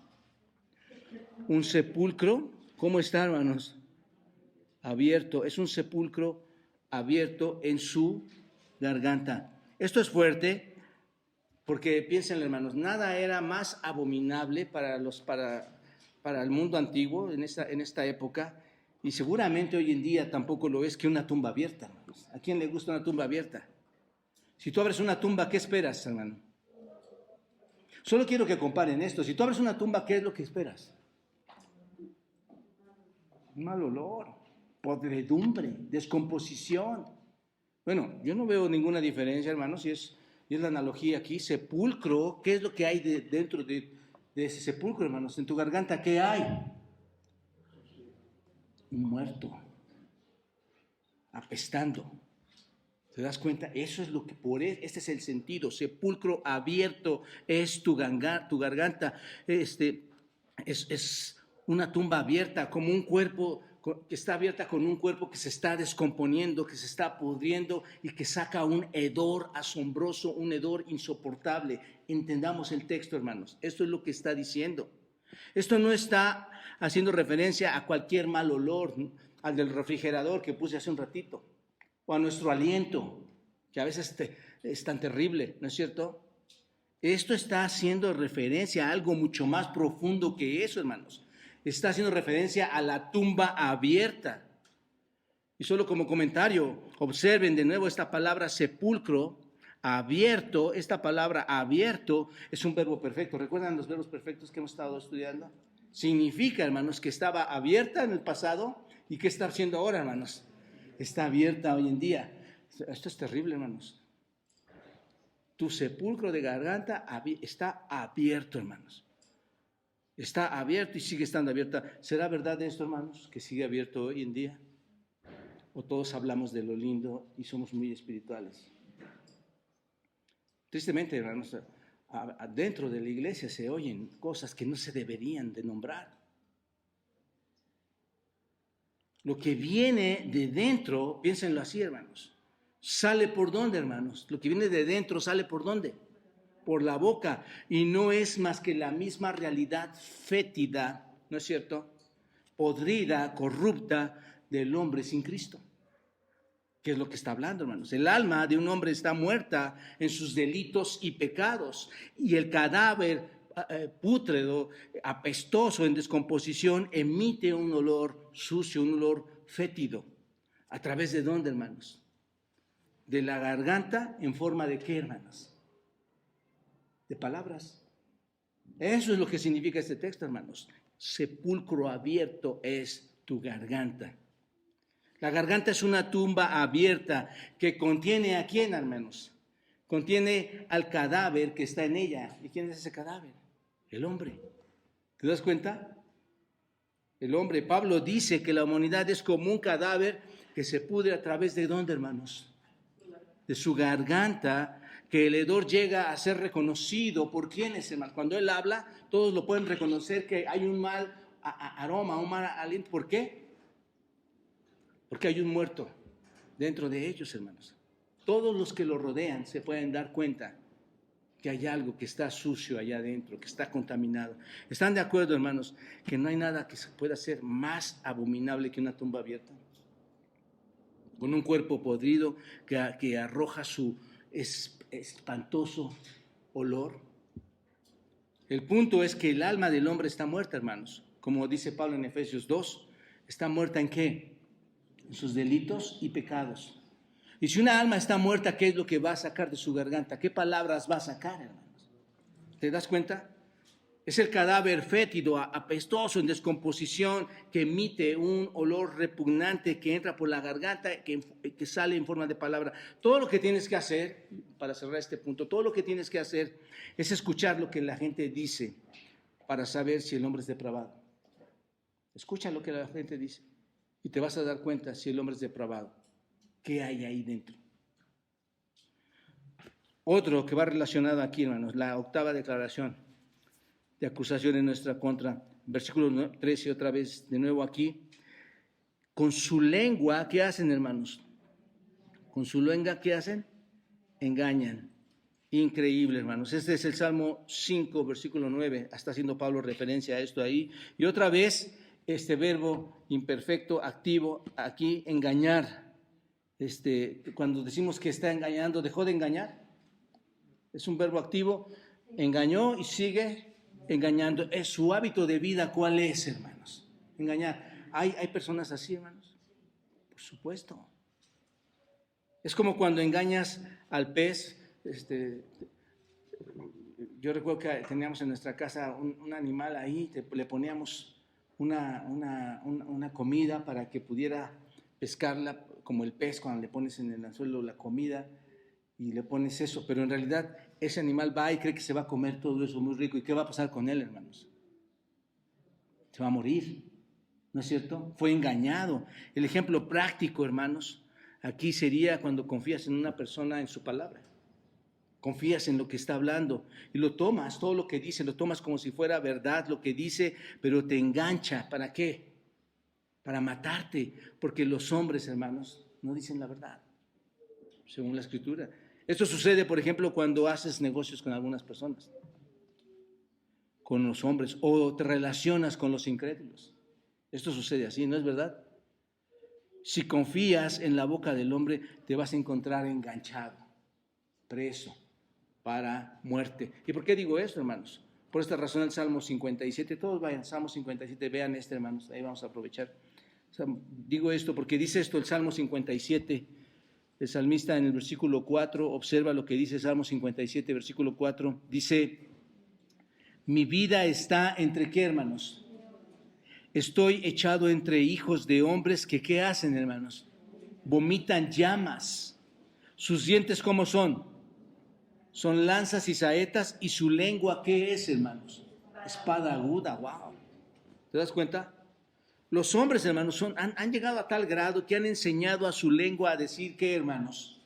Un sepulcro. ¿Cómo está, hermanos? Abierto. Es un sepulcro abierto en su garganta. Esto es fuerte porque piensen, hermanos, nada era más abominable para el mundo antiguo en esta época, y seguramente hoy en día tampoco lo es, que una tumba abierta, hermanos. ¿A quién le gusta una tumba abierta? Si tú abres una tumba, ¿qué esperas, hermano? Solo quiero que comparen esto. Si tú abres una tumba, ¿qué es lo que esperas? Un mal olor, podredumbre, descomposición. Bueno, yo no veo ninguna diferencia, hermanos, y es la analogía aquí. Sepulcro, ¿qué es lo que hay dentro de ese sepulcro, hermanos? En tu garganta, ¿qué hay? Un muerto, apestando. ¿Te das cuenta? Eso es lo que este es el sentido. Sepulcro abierto es tu garganta. Es una tumba abierta, como un cuerpo que está abierta, con un cuerpo que se está descomponiendo, que se está pudriendo y que saca un hedor asombroso, un hedor insoportable. Entendamos el texto, hermanos. Esto es lo que está diciendo. Esto no está haciendo referencia a cualquier mal olor, al del refrigerador que puse hace un ratito, o a nuestro aliento, que a veces es tan terrible, ¿no es cierto? Esto está haciendo referencia a algo mucho más profundo que eso, hermanos. Está haciendo referencia a la tumba abierta. Y solo como comentario, observen de nuevo esta palabra sepulcro, abierto. Esta palabra abierto es un verbo perfecto. ¿Recuerdan los verbos perfectos que hemos estado estudiando? Significa, hermanos, que estaba abierta en el pasado y que está haciendo ahora, hermanos. Está abierta hoy en día. Esto es terrible, hermanos. Tu sepulcro de garganta está abierto, hermanos. Está abierto y sigue estando abierta. ¿Será verdad esto, hermanos, que sigue abierto hoy en día? ¿O todos hablamos de lo lindo y somos muy espirituales? Tristemente, hermanos, dentro de la iglesia se oyen cosas que no se deberían de nombrar. Lo que viene de dentro, piénsenlo así, hermanos, ¿sale por dónde, hermanos? Lo que viene de dentro sale por dónde. Por la boca, y no es más que la misma realidad fétida, ¿no es cierto? Podrida, corrupta del hombre sin Cristo. ¿Qué es lo que está hablando, hermanos? El alma de un hombre está muerta en sus delitos y pecados, y el cadáver pútredo, apestoso, en descomposición, emite un olor sucio, un olor fétido. ¿A través de dónde, hermanos? De la garganta, ¿en forma de qué, hermanos? De palabras. Eso es lo que significa este texto, hermanos. Sepulcro abierto es tu garganta. La garganta es una tumba abierta que contiene ¿a quién, hermanos? Contiene al cadáver que está en ella. ¿Y quién es ese cadáver? El hombre. ¿Te das cuenta? El hombre. Pablo dice que la humanidad es como un cadáver que se pudre a través de ¿dónde, hermanos? De su garganta, que el hedor llega a ser reconocido por quienes, hermanos. Cuando él habla, todos lo pueden reconocer que hay un mal aroma, un mal aliento. ¿Por qué? Porque hay un muerto dentro de ellos, hermanos. Todos los que lo rodean se pueden dar cuenta que hay algo que está sucio allá adentro, que está contaminado. ¿Están de acuerdo, hermanos, que no hay nada que se pueda hacer más abominable que una tumba abierta? Con un cuerpo podrido que arroja su espantoso olor. El punto es que el alma del hombre está muerta, hermanos. Como dice Pablo en Efesios 2, ¿está muerta en qué? En sus delitos y pecados. Y si una alma está muerta, ¿qué es lo que va a sacar de su garganta? ¿Qué palabras va a sacar, hermanos? ¿Te das cuenta? Es el cadáver fétido, apestoso, en descomposición, que emite un olor repugnante que entra por la garganta, que sale en forma de palabra. Todo lo que tienes que hacer, para cerrar este punto, todo lo que tienes que hacer es escuchar lo que la gente dice para saber si el hombre es depravado. Escucha lo que la gente dice y te vas a dar cuenta si el hombre es depravado. ¿Qué hay ahí dentro? Otro que va relacionado aquí, hermanos, la octava declaración de acusación en nuestra contra. Versículo 13, otra vez, de nuevo aquí. Con su lengua, ¿qué hacen, hermanos? Con su lengua, ¿qué hacen? Engañan. Increíble, hermanos. Este es el Salmo 5, versículo 9. Está haciendo Pablo referencia a esto ahí. Y otra vez, este verbo imperfecto, activo, aquí, engañar. Cuando decimos que está engañando, dejó de engañar. Es un verbo activo. Engañó y sigue engañando. Es su hábito de vida. ¿Cuál es, hermanos? Engañar. ¿Hay personas así, hermanos? Por supuesto. Es como cuando engañas al pez. Yo recuerdo que teníamos en nuestra casa un animal ahí, le poníamos una comida para que pudiera pescarla, como el pez cuando le pones en el anzuelo la comida y le pones eso, pero en realidad ese animal va y cree que se va a comer todo eso muy rico. ¿Y qué va a pasar con él, hermanos? Se va a morir, ¿no es cierto? Fue engañado. El ejemplo práctico, hermanos, aquí sería cuando confías en una persona, en su palabra. Confías en lo que está hablando y lo tomas, todo lo que dice, lo tomas como si fuera verdad lo que dice, pero te engancha. ¿Para qué? Para matarte, porque los hombres, hermanos, no dicen la verdad, según la Escritura. Esto sucede, por ejemplo, cuando haces negocios con algunas personas, con los hombres, o te relacionas con los incrédulos. Esto sucede así, ¿no es verdad? Si confías en la boca del hombre, te vas a encontrar enganchado, preso, para muerte. ¿Y por qué digo esto, hermanos? Por esta razón el Salmo 57, todos vayan, Salmo 57, vean hermanos, ahí vamos a aprovechar. O sea, digo esto porque dice esto el Salmo 57, el salmista en el versículo 4, observa lo que dice el Salmo 57, versículo 4, dice, mi vida está entre ¿qué, hermanos? Estoy echado entre hijos de hombres que ¿qué hacen, hermanos? Vomitan llamas. Sus dientes ¿cómo son? Son lanzas y saetas, y su lengua, ¿qué es, hermanos? Espada aguda, wow. ¿Te das cuenta? Los hombres, hermanos, han llegado a tal grado que han enseñado a su lengua a decir, ¿qué, hermanos?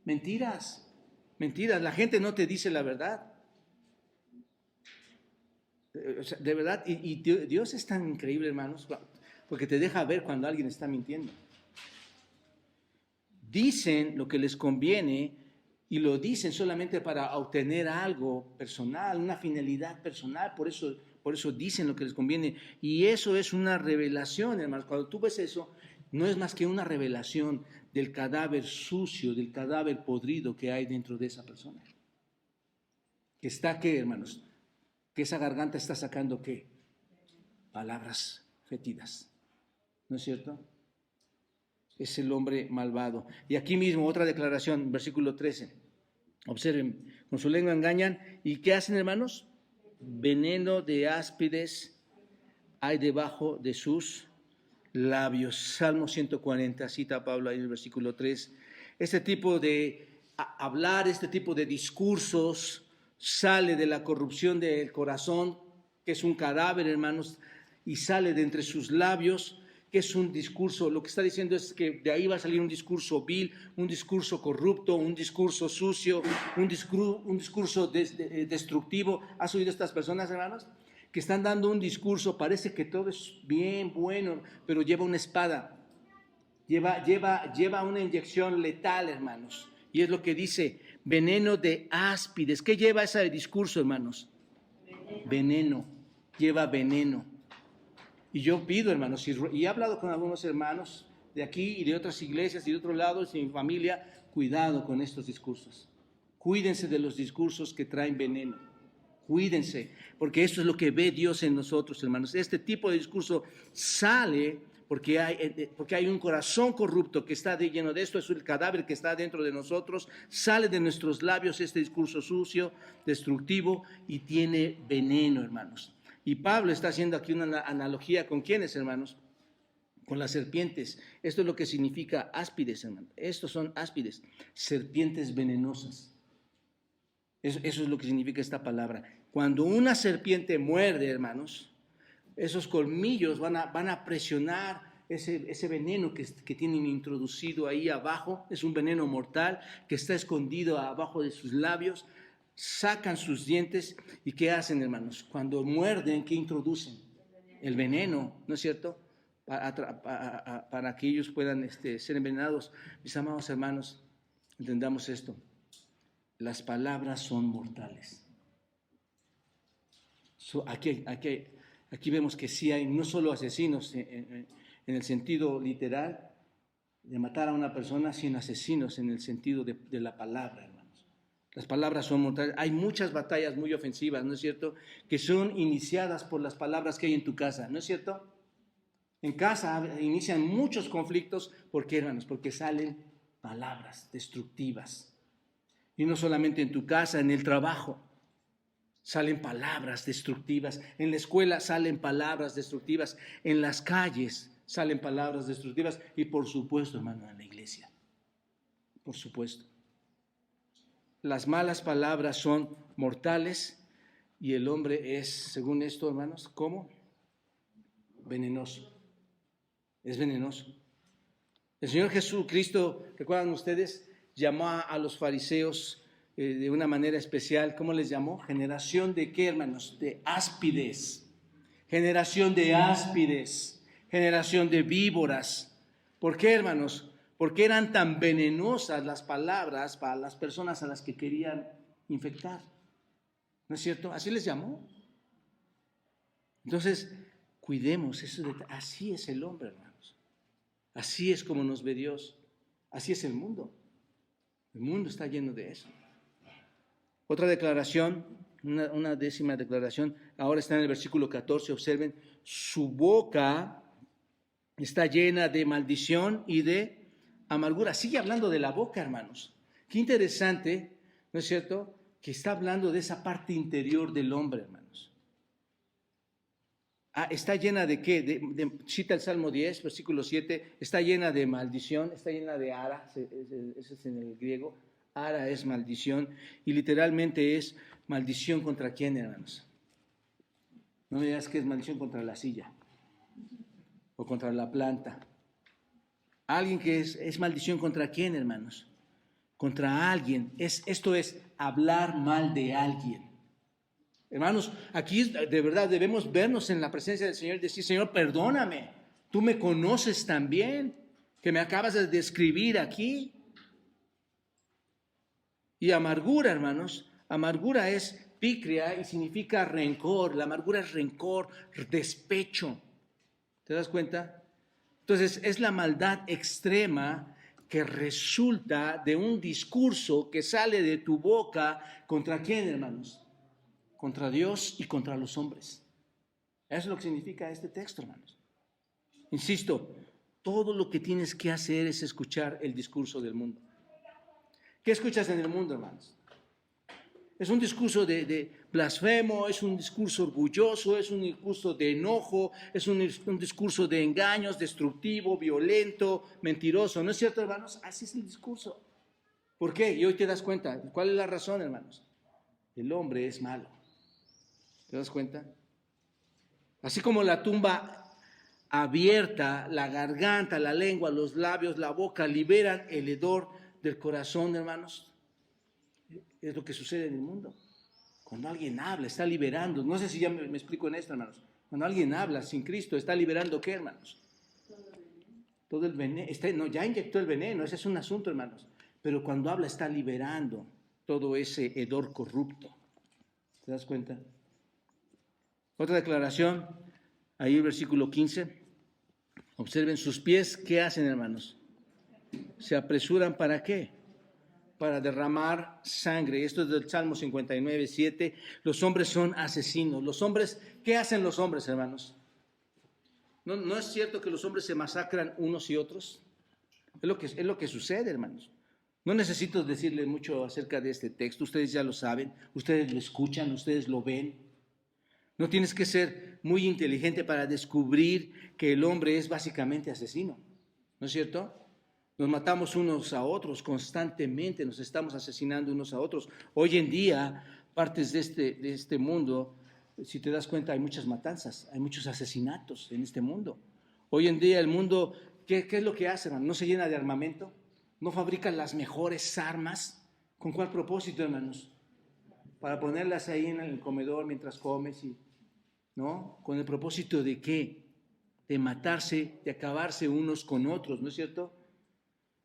Mentiras, mentiras. La gente no te dice la verdad. O sea, de verdad, y Dios es tan increíble, hermanos, porque te deja ver cuando alguien está mintiendo. Dicen lo que les conviene, y lo dicen solamente para obtener algo personal, una finalidad personal, por eso dicen lo que les conviene. Y eso es una revelación, hermanos. Cuando tú ves eso, no es más que una revelación del cadáver sucio, del cadáver podrido que hay dentro de esa persona. Que está, ¿qué, hermanos? Que esa garganta está sacando, ¿qué? Palabras fétidas. ¿No es cierto? Es el hombre malvado. Y aquí mismo otra declaración, versículo 13. Observen, con su lengua engañan. ¿Y qué hacen, hermanos? Veneno de áspides hay debajo de sus labios. Salmo 140, cita Pablo ahí en el versículo 3. Este tipo de hablar, este tipo de discursos sale de la corrupción del corazón, que es un cadáver, hermanos, y sale de entre sus labios, que es un discurso. Lo que está diciendo es que de ahí va a salir un discurso vil, un discurso corrupto, un discurso sucio, un discurso destructivo. ¿Has oído estas personas, hermanos? Que están dando un discurso, parece que todo es bien, bueno, pero lleva una espada, lleva una inyección letal, hermanos. Y es lo que dice, veneno de áspides. ¿Qué lleva ese discurso, hermanos? Veneno, lleva veneno. Y yo pido, hermanos, y he hablado con algunos hermanos de aquí y de otras iglesias y de otros lados y mi familia, cuidado con estos discursos. Cuídense de los discursos que traen veneno. Cuídense, porque esto es lo que ve Dios en nosotros, hermanos. Este tipo de discurso sale porque hay un corazón corrupto que está lleno de esto, es el cadáver que está dentro de nosotros, sale de nuestros labios este discurso sucio, destructivo y tiene veneno, hermanos. Y Pablo está haciendo aquí una analogía con ¿quiénes, hermanos? Con las serpientes. Esto es lo que significa áspides, hermanos. Estos son áspides, serpientes venenosas. Eso es lo que significa esta palabra. Cuando una serpiente muerde, hermanos, esos colmillos van a presionar ese veneno que tienen introducido ahí abajo. Es un veneno mortal que está escondido abajo de sus labios. Sacan sus dientes y ¿qué hacen, hermanos? Cuando muerden, ¿qué introducen? El veneno, ¿no es cierto? Para que ellos puedan ser envenenados. Mis amados hermanos, entendamos esto. las palabras son mortales. Aquí vemos que sí hay no solo asesinos en el sentido literal de matar a una persona, sino asesinos en el sentido de la palabra, hermanos. Las palabras son mortales. Hay muchas batallas muy ofensivas, ¿no es cierto?, que son iniciadas por las palabras que hay en tu casa, ¿no es cierto? En casa inician muchos conflictos. ¿Por qué, hermanos? Porque salen palabras destructivas. Y no solamente en tu casa, en el trabajo salen palabras destructivas, en la escuela salen palabras destructivas, en las calles salen palabras destructivas y por supuesto, hermano, en la iglesia. Por supuesto. Las malas palabras son mortales y el hombre es, según esto, hermanos, ¿cómo? Venenoso. Es venenoso. El Señor Jesucristo, ¿recuerdan ustedes? Llamó a los fariseos de una manera especial. ¿Cómo les llamó? Generación de ¿qué, hermanos? De áspides. Generación de áspides. Generación de víboras. ¿Por qué, hermanos? Porque eran tan venenosas las palabras para las personas a las que querían infectar. ¿No es cierto? Así les llamó. Entonces, cuidemos eso. Así es el hombre, hermanos. Así es como nos ve Dios. Así es el mundo. El mundo está lleno de eso. Otra declaración, una décima declaración, ahora está en el versículo 14, observen, su boca está llena de maldición y de amargura. Sigue hablando de la boca, hermanos. Qué interesante, ¿no es cierto?, que está hablando de esa parte interior del hombre, hermanos. ¿Está llena de qué? Cita el Salmo 10, versículo 7, está llena de maldición, está llena de ara, ese es en el griego. Ara es maldición y literalmente es maldición contra quién, hermanos. No me digas que es maldición contra la silla o contra la planta. Alguien que es maldición contra quién, hermanos. Contra alguien. Esto es hablar mal de alguien. Hermanos, aquí de verdad debemos vernos en la presencia del Señor y decir, Señor, perdóname. Tú me conoces también, que me acabas de describir aquí. Y amargura, hermanos, amargura es picria y significa rencor. La amargura es rencor, despecho. ¿Te das cuenta? Entonces, es la maldad extrema que resulta de un discurso que sale de tu boca. ¿Contra quién, hermanos? Contra Dios y contra los hombres. Eso es lo que significa este texto, hermanos. Insisto, todo lo que tienes que hacer es escuchar el discurso del mundo. ¿Qué escuchas en el mundo, hermanos? Es un discurso de blasfemo, es un discurso orgulloso, es un discurso de enojo, es un discurso de engaños, destructivo, violento, mentiroso. ¿No es cierto, hermanos? Así es el discurso. ¿Por qué? Y hoy te das cuenta. ¿Cuál es la razón, hermanos? El hombre es malo. ¿Te das cuenta? Así como la tumba abierta, la garganta, la lengua, los labios, la boca liberan el hedor del corazón, hermanos. Es lo que sucede en el mundo. Cuando alguien habla, está liberando. No sé si ya me explico en esto, hermanos. Cuando alguien habla sin Cristo, ¿está liberando qué, hermanos? Todo el veneno. No, ya inyectó el veneno, ese es un asunto, hermanos. Pero cuando habla, está liberando todo ese hedor corrupto. ¿Te das cuenta? Otra declaración, ahí el versículo 15. Observen sus pies, ¿qué hacen, hermanos? Se apresuran ¿para qué? Para derramar sangre. Esto es del Salmo 59, 7. Los hombres son asesinos. Los hombres, ¿qué hacen los hombres, hermanos? ¿No es cierto que los hombres se masacran unos y otros? Es lo que sucede, hermanos. No necesito decirles mucho acerca de este texto. Ustedes ya lo saben. Ustedes lo escuchan, ustedes lo ven. No tienes que ser muy inteligente para descubrir que el hombre es básicamente asesino. ¿No es cierto? Nos matamos unos a otros constantemente, nos estamos asesinando unos a otros. Hoy en día, partes de este mundo, si te das cuenta, hay muchas matanzas, hay muchos asesinatos en este mundo. Hoy en día el mundo, ¿qué es lo que hace, hermano? ¿No se llena de armamento? ¿No fabrica las mejores armas? ¿Con cuál propósito, hermanos? Para ponerlas ahí en el comedor mientras comes, ¿no? ¿Con el propósito de qué? De matarse, de acabarse unos con otros, ¿no es cierto?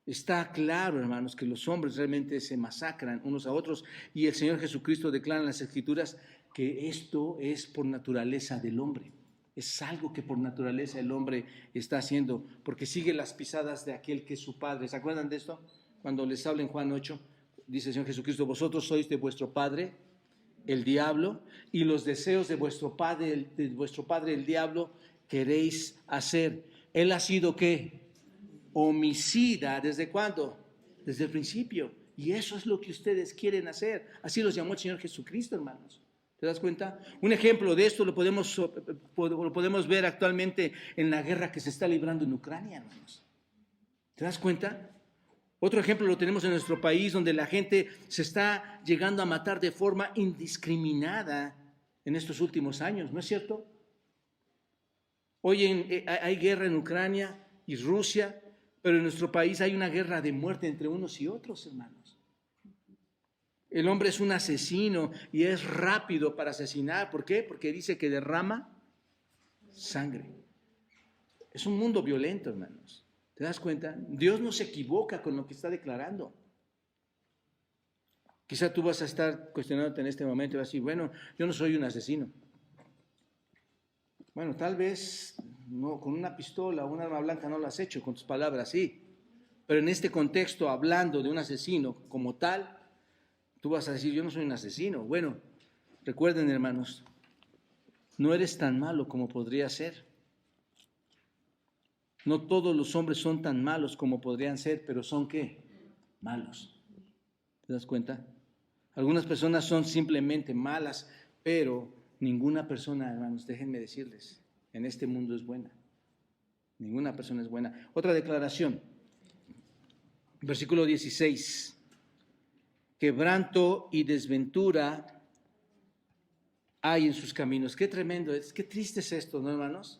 Está claro, hermanos, que los hombres realmente se masacran unos a otros y el Señor Jesucristo declara en las Escrituras que esto es por naturaleza del hombre. Es algo que por naturaleza el hombre está haciendo, porque sigue las pisadas de aquel que es su padre. ¿Se acuerdan de esto? Cuando les habla en Juan 8, dice el Señor Jesucristo, vosotros sois de vuestro padre, el diablo, y los deseos de vuestro padre el diablo, queréis hacer. Él ha sido, ¿qué? Homicida. ¿Desde cuándo? Desde el principio. Y eso es lo que ustedes quieren hacer. Así los llamó el Señor Jesucristo, hermanos. ¿Te das cuenta? Un ejemplo de esto lo podemos ver actualmente en la guerra que se está librando en Ucrania, hermanos. ¿Te das cuenta? Otro ejemplo lo tenemos en nuestro país, donde la gente se está llegando a matar de forma indiscriminada en estos últimos años, ¿no es cierto? Hoy hay guerra en Ucrania y Rusia, pero en nuestro país hay una guerra de muerte entre unos y otros, hermanos. El hombre es un asesino y es rápido para asesinar. ¿Por qué? Porque dice que derrama sangre. Es un mundo violento, hermanos. ¿Te das cuenta? Dios no se equivoca con lo que está declarando. Quizá tú vas a estar cuestionándote en este momento y vas a decir, bueno, yo no soy un asesino. Bueno, tal vez no, con una pistola o un arma blanca no lo has hecho, con tus palabras sí. Pero en este contexto, hablando de un asesino como tal, tú vas a decir, yo no soy un asesino. Bueno, recuerden, hermanos, no eres tan malo como podría ser. No todos los hombres son tan malos como podrían ser, pero ¿son qué? Malos. ¿Te das cuenta? Algunas personas son simplemente malas, pero ninguna persona, hermanos, déjenme decirles, en este mundo es buena. Ninguna persona es buena. Otra declaración, versículo 16. Quebranto y desventura hay en sus caminos. Qué tremendo es, qué triste es esto, ¿no, hermanos?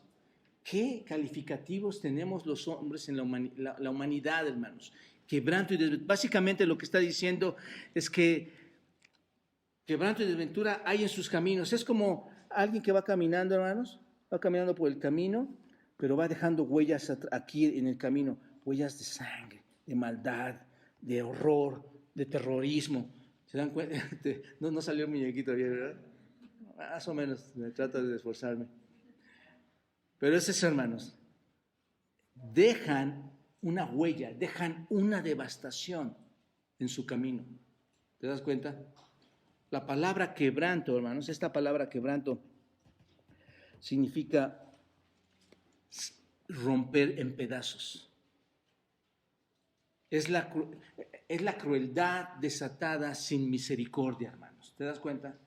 ¿Qué calificativos tenemos los hombres en la humanidad, hermanos? Quebranto y desventura. Básicamente lo que está diciendo es que quebranto y desventura hay en sus caminos. Es como alguien que va caminando, hermanos, va caminando por el camino, pero va dejando huellas aquí en el camino, huellas de sangre, de maldad, de horror, de terrorismo. ¿Se dan cuenta? No salió el muñequito bien, ¿verdad? Más o menos, me trato de esforzarme. Pero esos hermanos dejan una huella, dejan una devastación en su camino. ¿Te das cuenta? La palabra quebranto, hermanos, esta palabra quebranto significa romper en pedazos. Es la crueldad desatada sin misericordia, hermanos. ¿Te das cuenta?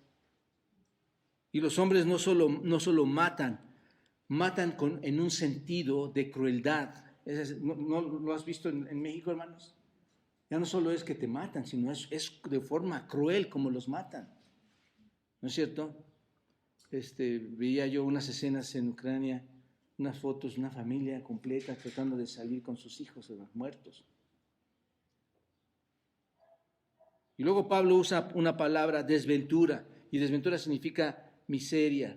Y los hombres no solo matan en un sentido de crueldad. ¿No lo has visto en México, hermanos? Ya no solo es que te matan, sino es de forma cruel como los matan. ¿No es cierto? Veía yo unas escenas en Ucrania, unas fotos, una familia completa tratando de salir con sus hijos muertos. Y luego Pablo usa una palabra, desventura, y desventura significa miseria,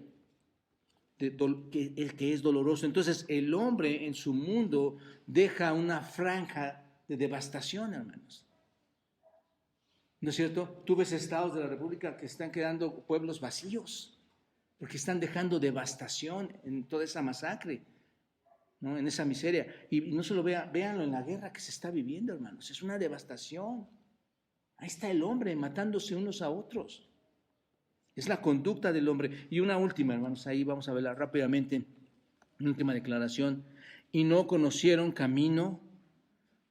el que es doloroso. Entonces el hombre en su mundo deja una franja de devastación, hermanos. ¿No es cierto? Tú ves estados de la República que están quedando pueblos vacíos, porque están dejando devastación en toda esa masacre, ¿no? En esa miseria. Y no solo véanlo en la guerra que se está viviendo, hermanos. Es una devastación. Ahí está el hombre matándose unos a otros. Es la conducta del hombre. Y una última, hermanos, ahí vamos a verla rápidamente, una última declaración. Y no conocieron camino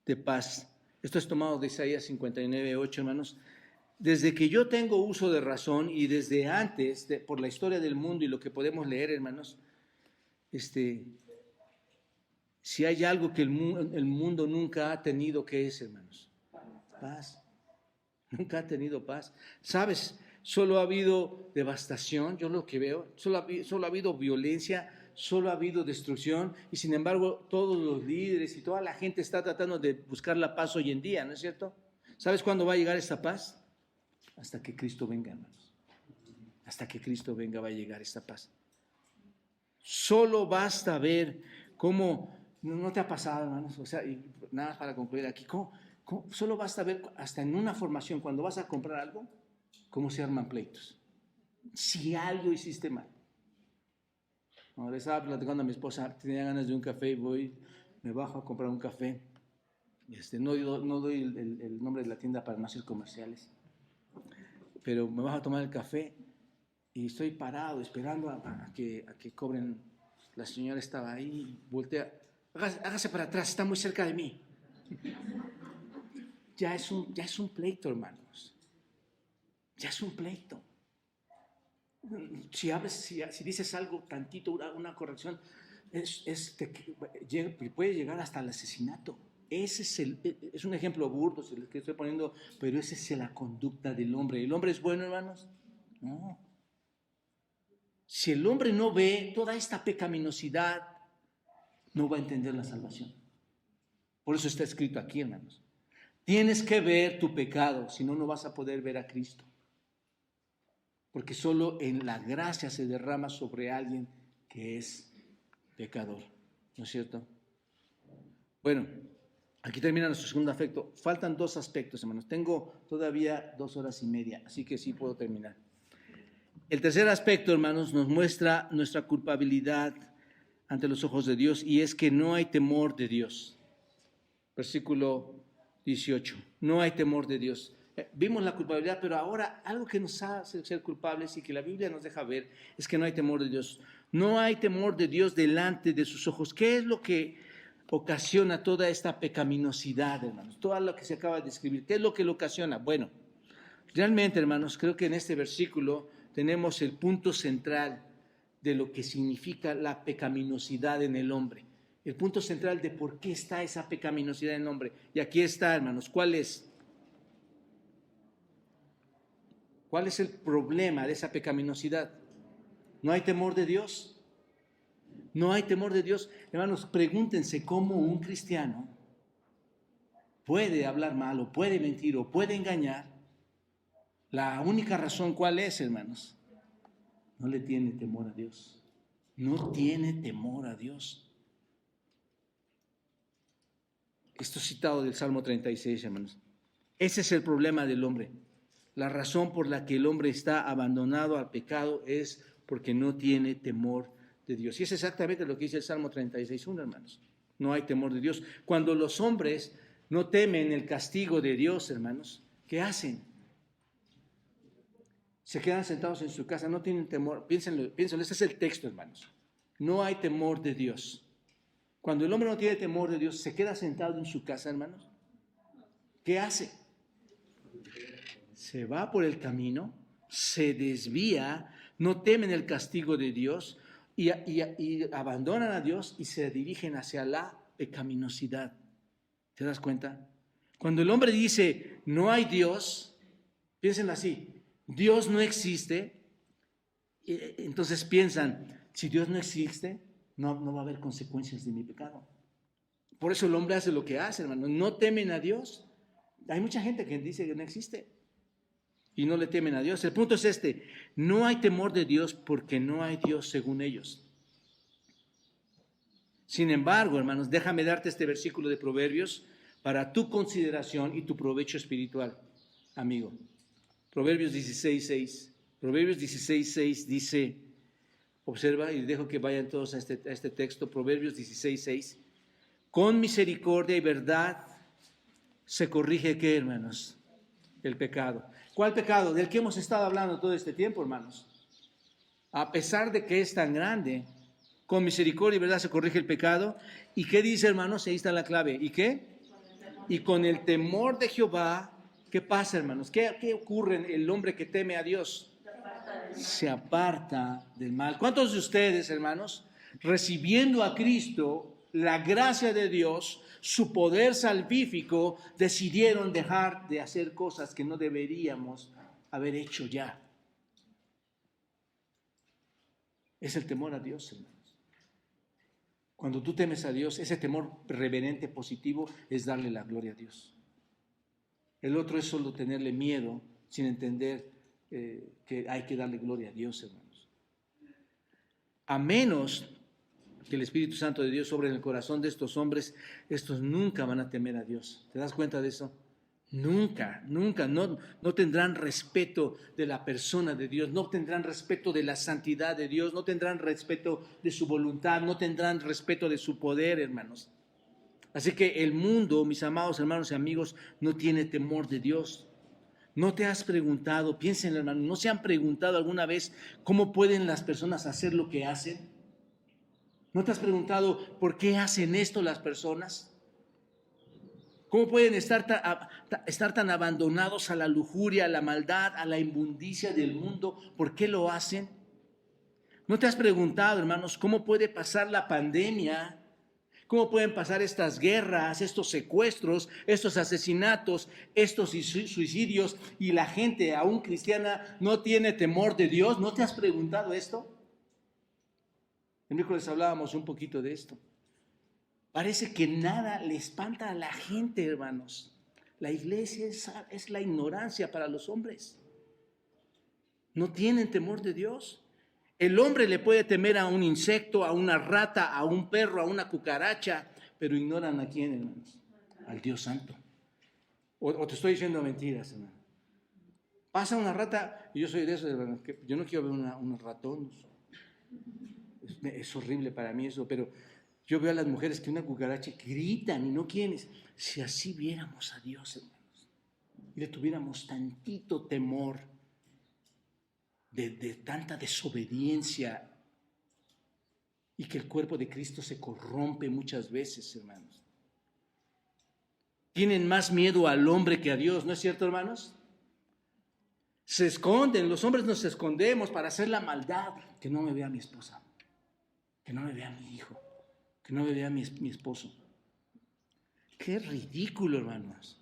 de paz. Esto es tomado de Isaías 59:8, hermanos. Desde que yo tengo uso de razón y desde antes, por la historia del mundo y lo que podemos leer, hermanos, si hay algo que el mundo nunca ha tenido, ¿qué es, hermanos? Paz. Nunca ha tenido paz. ¿Sabes? Solo ha habido devastación, yo lo que veo, solo ha habido violencia, solo ha habido destrucción, y sin embargo todos los líderes y toda la gente está tratando de buscar la paz hoy en día, ¿no es cierto? ¿Sabes cuándo va a llegar esa paz? Hasta que Cristo venga, hermanos. Hasta que Cristo venga va a llegar esta paz. Solo basta ver cómo ¿No te ha pasado, hermanos? O sea, y nada más para concluir aquí, solo basta ver hasta en una formación, cuando vas a comprar algo, cómo se arman pleitos. Si algo hiciste mal. Ahora estaba platicando a mi esposa, tenía ganas de un café y me bajo a comprar un café. No doy el nombre de la tienda para no hacer comerciales, pero me bajo a tomar el café y estoy parado esperando a que cobren. La señora estaba ahí, voltea, hágase para atrás, está muy cerca de mí. Ya es un pleito, hermanos. Ya es un pleito. Si dices algo tantito, una corrección, puede llegar hasta el asesinato. Ese es un ejemplo burdo el que estoy poniendo, pero esa es la conducta del hombre. ¿El hombre es bueno, hermanos? No. Si el hombre no ve toda esta pecaminosidad, no va a entender la salvación. Por eso está escrito aquí, hermanos. Tienes que ver tu pecado, si no, no vas a poder ver a Cristo. Porque solo en la gracia se derrama sobre alguien que es pecador. ¿No es cierto? Bueno, aquí termina nuestro segundo aspecto. Faltan 2 aspectos, hermanos. Tengo todavía 2 horas y media, así que sí puedo terminar. El tercer aspecto, hermanos, nos muestra nuestra culpabilidad ante los ojos de Dios, y es que no hay temor de Dios. Versículo 18. No hay temor de Dios. Vimos la culpabilidad, pero ahora algo que nos hace ser culpables y que la Biblia nos deja ver es que no hay temor de Dios. No hay temor de Dios delante de sus ojos. ¿Qué es lo que ocasiona toda esta pecaminosidad, hermanos? Todo lo que se acaba de describir. ¿Qué es lo que lo ocasiona? Bueno, realmente, hermanos, creo que en este versículo tenemos el punto central de lo que significa la pecaminosidad en el hombre. El punto central de por qué está esa pecaminosidad en el hombre. Y aquí está, hermanos, ¿cuál es? ¿Cuál es el problema de esa pecaminosidad? ¿No hay temor de Dios? No hay temor de Dios. Hermanos, pregúntense cómo un cristiano puede hablar mal o puede mentir o puede engañar. La única razón, ¿cuál es, hermanos? No le tiene temor a Dios. No tiene temor a Dios. Esto es citado del Salmo 36, hermanos. Ese es el problema del hombre. La razón por la que el hombre está abandonado al pecado es porque no tiene temor de Dios. Y es exactamente lo que dice el Salmo 36:1, hermanos. No hay temor de Dios. Cuando los hombres no temen el castigo de Dios, hermanos, ¿qué hacen? Se quedan sentados en su casa, no tienen temor. Piénsenlo, ese es el texto, hermanos. No hay temor de Dios. Cuando el hombre no tiene temor de Dios, se queda sentado en su casa, hermanos. ¿Qué hace? Se va por el camino, se desvía, no temen el castigo de Dios y abandonan a Dios y se dirigen hacia la pecaminosidad. ¿Te das cuenta? Cuando el hombre dice, no hay Dios, piensen así, Dios no existe, entonces piensan, si Dios no existe, no va a haber consecuencias de mi pecado. Por eso el hombre hace lo que hace, hermano, no temen a Dios. Hay mucha gente que dice que no existe y no le temen a Dios. El punto es este, no hay temor de Dios porque no hay Dios según ellos. Sin embargo, hermanos, déjame darte este versículo de Proverbios para tu consideración y tu provecho espiritual, amigo. Proverbios 16:6. Proverbios 16:6 dice, observa y dejo que vayan todos a este texto, Proverbios 16:6. Con misericordia y verdad se corrige, ¿qué, hermanos? El pecado. ¿Cuál pecado? Del que hemos estado hablando todo este tiempo, hermanos. A pesar de que es tan grande, con misericordia y verdad se corrige el pecado. ¿Y qué dice, hermanos? Ahí está la clave. ¿Y qué? Y con el temor de Jehová, ¿qué pasa, hermanos? ¿Qué ocurre en el hombre que teme a Dios? Se aparta del mal. ¿Cuántos de ustedes, hermanos, recibiendo a Cristo, la gracia de Dios, su poder salvífico, decidieron dejar de hacer cosas que no deberíamos haber hecho ya? Es el temor a Dios, hermanos. Cuando tú temes a Dios, ese temor reverente, positivo, es darle la gloria a Dios. El otro es solo tenerle miedo, sin entender que hay que darle gloria a Dios, hermanos. A menos, que el Espíritu Santo de Dios sobre en el corazón de estos hombres, estos nunca van a temer a Dios. ¿Te das cuenta de eso? Nunca, nunca, no tendrán respeto de la persona de Dios, no tendrán respeto de la santidad de Dios, no tendrán respeto de su voluntad, no tendrán respeto de su poder, hermanos. Así que el mundo, mis amados hermanos y amigos, no tiene temor de Dios. ¿No te has preguntado, piensen hermano, no se han preguntado alguna vez cómo pueden las personas hacer lo que hacen? ¿No te has preguntado por qué hacen esto las personas? ¿Cómo pueden estar tan abandonados a la lujuria, a la maldad, a la inmundicia del mundo? ¿Por qué lo hacen? ¿No te has preguntado, hermanos, cómo puede pasar la pandemia? ¿Cómo pueden pasar estas guerras, estos secuestros, estos asesinatos, estos suicidios y la gente, aún cristiana, no tiene temor de Dios? ¿No te has preguntado esto? El miércoles hablábamos un poquito de esto. Parece que nada le espanta a la gente, hermanos. La iglesia es la ignorancia para los hombres. No tienen temor de Dios. El hombre le puede temer a un insecto, a una rata, a un perro, a una cucaracha, pero ignoran a quién, hermanos, al Dios Santo. O te estoy diciendo mentiras, hermano. Pasa una rata, y yo soy de esos, hermanos, que yo no quiero ver unos ratones. Es horrible para mí eso, pero yo veo a las mujeres que una cucaracha gritan y no quieren. Si así viéramos a Dios, hermanos, y le tuviéramos tantito temor de tanta desobediencia y que el cuerpo de Cristo se corrompe muchas veces, hermanos. Tienen más miedo al hombre que a Dios, ¿no es cierto, hermanos? Se esconden, los hombres nos escondemos para hacer la maldad. Que no me vea mi esposa, que no me vea mi hijo, que no me vea mi esposo. Qué ridículo, hermanos.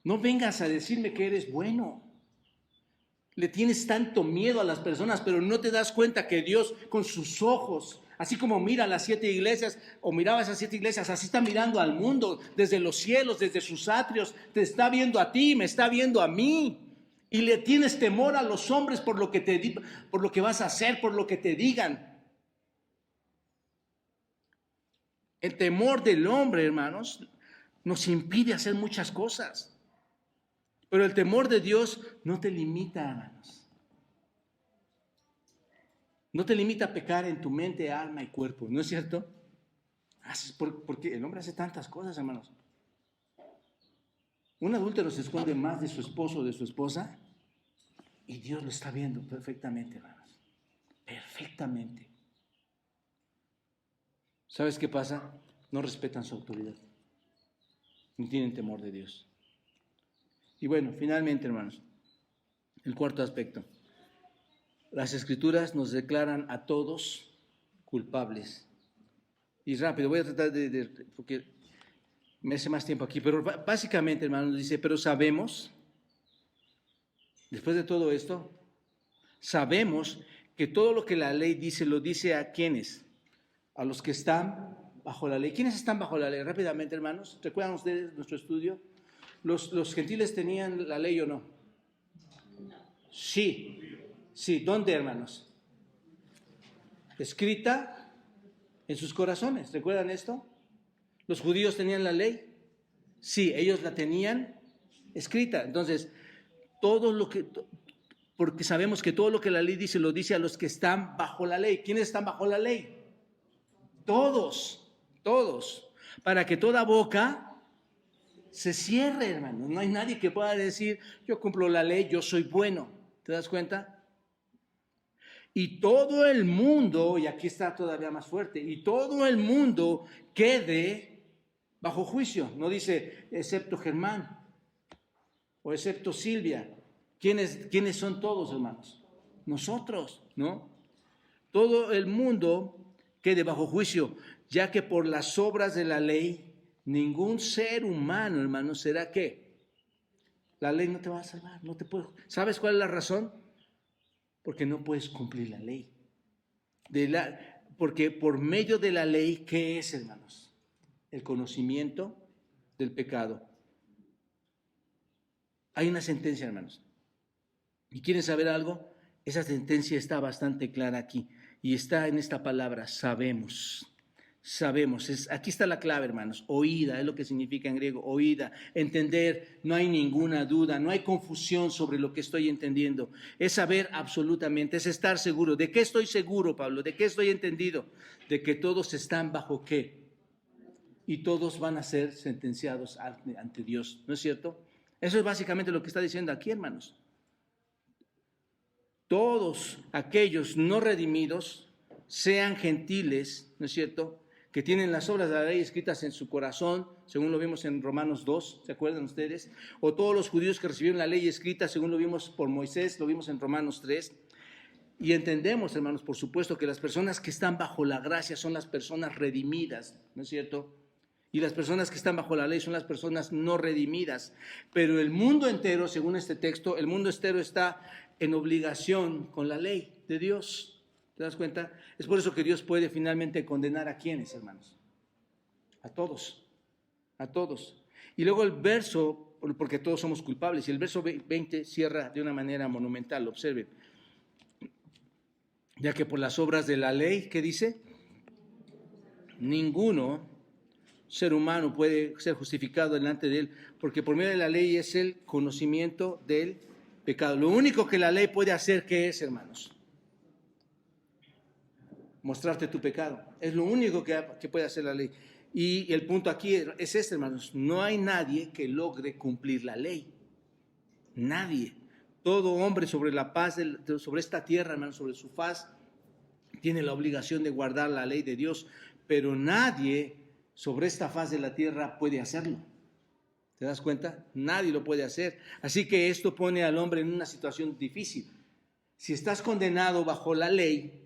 No vengas a decirme que eres bueno. Le tienes tanto miedo a las personas, pero no te das cuenta que Dios con sus ojos, así como mira las 7 iglesias, o miraba esas 7 iglesias, así está mirando al mundo, desde los cielos, desde sus atrios, te está viendo a ti, me está viendo a mí. Y le tienes temor a los hombres por lo que vas a hacer, por lo que te digan. El temor del hombre, hermanos, nos impide hacer muchas cosas. Pero el temor de Dios no te limita, hermanos. No te limita a pecar en tu mente, alma y cuerpo, ¿no es cierto? Porque el hombre hace tantas cosas, hermanos. Un adúltero se esconde más de su esposo o de su esposa y Dios lo está viendo perfectamente, hermanos. Perfectamente. ¿Sabes qué pasa? No respetan su autoridad. No tienen temor de Dios. Y bueno, finalmente, hermanos, el cuarto aspecto. Las Escrituras nos declaran a todos culpables. Y rápido, voy a tratar porque me hace más tiempo aquí, pero básicamente, hermanos, dice, pero sabemos, después de todo esto, sabemos que todo lo que la ley dice, lo dice a ¿quiénes? A los que están bajo la ley. ¿Quiénes están bajo la ley? Rápidamente, hermanos, ¿recuerdan ustedes nuestro estudio? ¿Los gentiles tenían la ley o no? Sí. Sí, ¿dónde, hermanos? Escrita en sus corazones. ¿Recuerdan esto? ¿Los judíos tenían la ley? Sí, ellos la tenían escrita. Entonces, porque sabemos que todo lo que la ley dice, lo dice a los que están bajo la ley. ¿Quiénes están bajo la ley? Todos. Para que toda boca se cierre, hermano. No hay nadie que pueda decir, yo cumplo la ley, yo soy bueno. ¿Te das cuenta? Y todo el mundo, y aquí está todavía más fuerte, y todo el mundo quede bajo juicio. No dice, excepto Germán, o excepto Silvia. ¿Quiénes son todos, hermanos? Nosotros, ¿no? Todo el mundo quede bajo juicio, ya que por las obras de la ley, ningún ser humano, hermano, será ¿qué? La ley no te va a salvar, no te puede. ¿Sabes cuál es la razón? Porque no puedes cumplir la ley. Porque por medio de la ley, ¿qué es, hermanos? El conocimiento del pecado. Hay una sentencia, hermanos. ¿Y quieren saber algo? Esa sentencia está bastante clara aquí. Y está en esta palabra, sabemos. Sabemos, aquí está la clave, hermanos, oída, es lo que significa en griego, oída, entender, no hay ninguna duda, no hay confusión sobre lo que estoy entendiendo, es saber absolutamente, es estar seguro. ¿De qué estoy seguro, Pablo? ¿De qué estoy entendido? De que todos están bajo qué, y todos van a ser sentenciados ante Dios, ¿no es cierto? Eso es básicamente lo que está diciendo aquí, hermanos. Todos aquellos no redimidos, sean gentiles, ¿no es cierto?, que tienen las obras de la ley escritas en su corazón, según lo vimos en Romanos 2, ¿se acuerdan ustedes? O todos los judíos que recibieron la ley escrita, según lo vimos por Moisés, lo vimos en Romanos 3. Y entendemos, hermanos, por supuesto, que las personas que están bajo la gracia son las personas redimidas, ¿no es cierto? Y las personas que están bajo la ley son las personas no redimidas. Pero el mundo entero, según este texto, el mundo entero está en obligación con la ley de Dios. ¿Te das cuenta? Es por eso que Dios puede finalmente condenar a quienes, hermanos. A todos. A todos. Y luego el verso, porque todos somos culpables, y el verso 20 cierra de una manera monumental, observen. Ya que por las obras de la ley, ¿qué dice? Ninguno ser humano puede ser justificado delante de él, porque por medio de la ley es el conocimiento del pecado. Lo único que la ley puede hacer, ¿qué es, hermanos? Mostrarte tu pecado. Es lo único que puede hacer la ley. Y el punto aquí es este, hermanos. No hay nadie que logre cumplir la ley. Nadie. Todo hombre sobre la paz, sobre esta tierra, hermanos, sobre su faz, tiene la obligación de guardar la ley de Dios. Pero nadie sobre esta faz de la tierra puede hacerlo. ¿Te das cuenta? Nadie lo puede hacer. Así que esto pone al hombre en una situación difícil. Si estás condenado bajo la ley,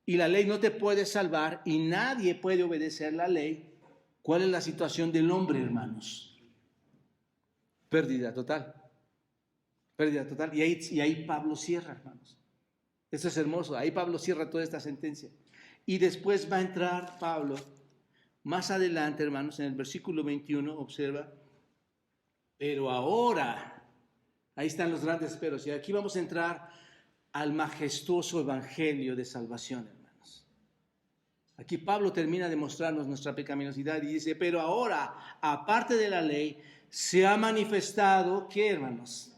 y la ley no te puede salvar y nadie puede obedecer la ley, ¿cuál es la situación del hombre, hermanos? Pérdida total. Pérdida total. Y ahí Pablo cierra, hermanos. Eso es hermoso. Ahí Pablo cierra toda esta sentencia. Y después va a entrar Pablo, más adelante, hermanos, en el versículo 21, observa, pero ahora, ahí están los grandes peros. Y aquí vamos a entrar al majestuoso evangelio de salvación, hermanos. Aquí Pablo termina de mostrarnos nuestra pecaminosidad y dice, pero ahora, aparte de la ley, se ha manifestado, ¿qué, hermanos?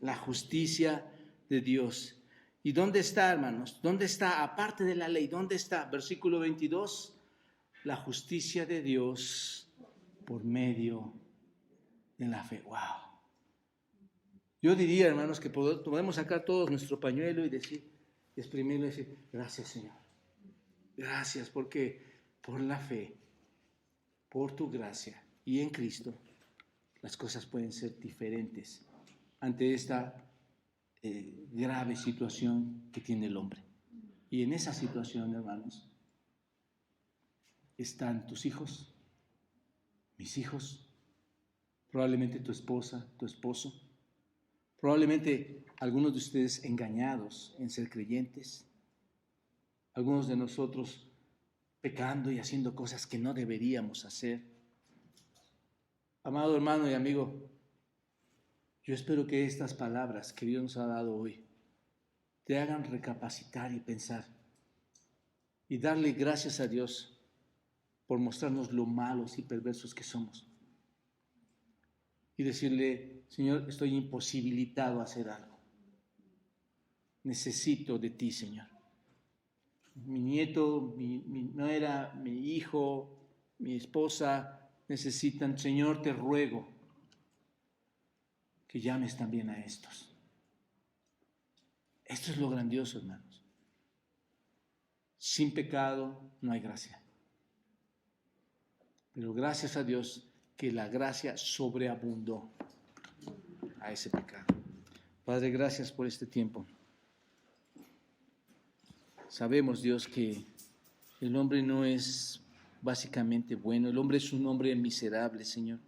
La justicia de Dios. ¿Y dónde está, hermanos? ¿Dónde está, aparte de la ley? ¿Dónde está? Versículo 22, la justicia de Dios por medio de la fe. ¡Wow! Yo diría, hermanos, que podemos sacar todos nuestro pañuelo y decir, exprimirlo y decir, gracias, Señor. Gracias, porque por la fe, por tu gracia y en Cristo, las cosas pueden ser diferentes ante esta grave situación que tiene el hombre. Y en esa situación, hermanos, están tus hijos, mis hijos, probablemente tu esposa, tu esposo, probablemente algunos de ustedes engañados en ser creyentes, algunos de nosotros pecando y haciendo cosas que no deberíamos hacer. Amado hermano y amigo, yo espero que estas palabras que Dios nos ha dado hoy te hagan recapacitar y pensar y darle gracias a Dios por mostrarnos lo malos y perversos que somos. Y decirle, Señor, estoy imposibilitado a hacer algo. Necesito de ti, Señor. Mi nieto, mi nuera, mi hijo, mi esposa necesitan, Señor, te ruego que llames también a estos. Esto es lo grandioso, hermanos. Sin pecado no hay gracia. Pero gracias a Dios que la gracia sobreabundó a ese pecado. Padre, gracias por este tiempo. Sabemos, Dios, que el hombre no es básicamente bueno, el hombre es un hombre miserable, Señor.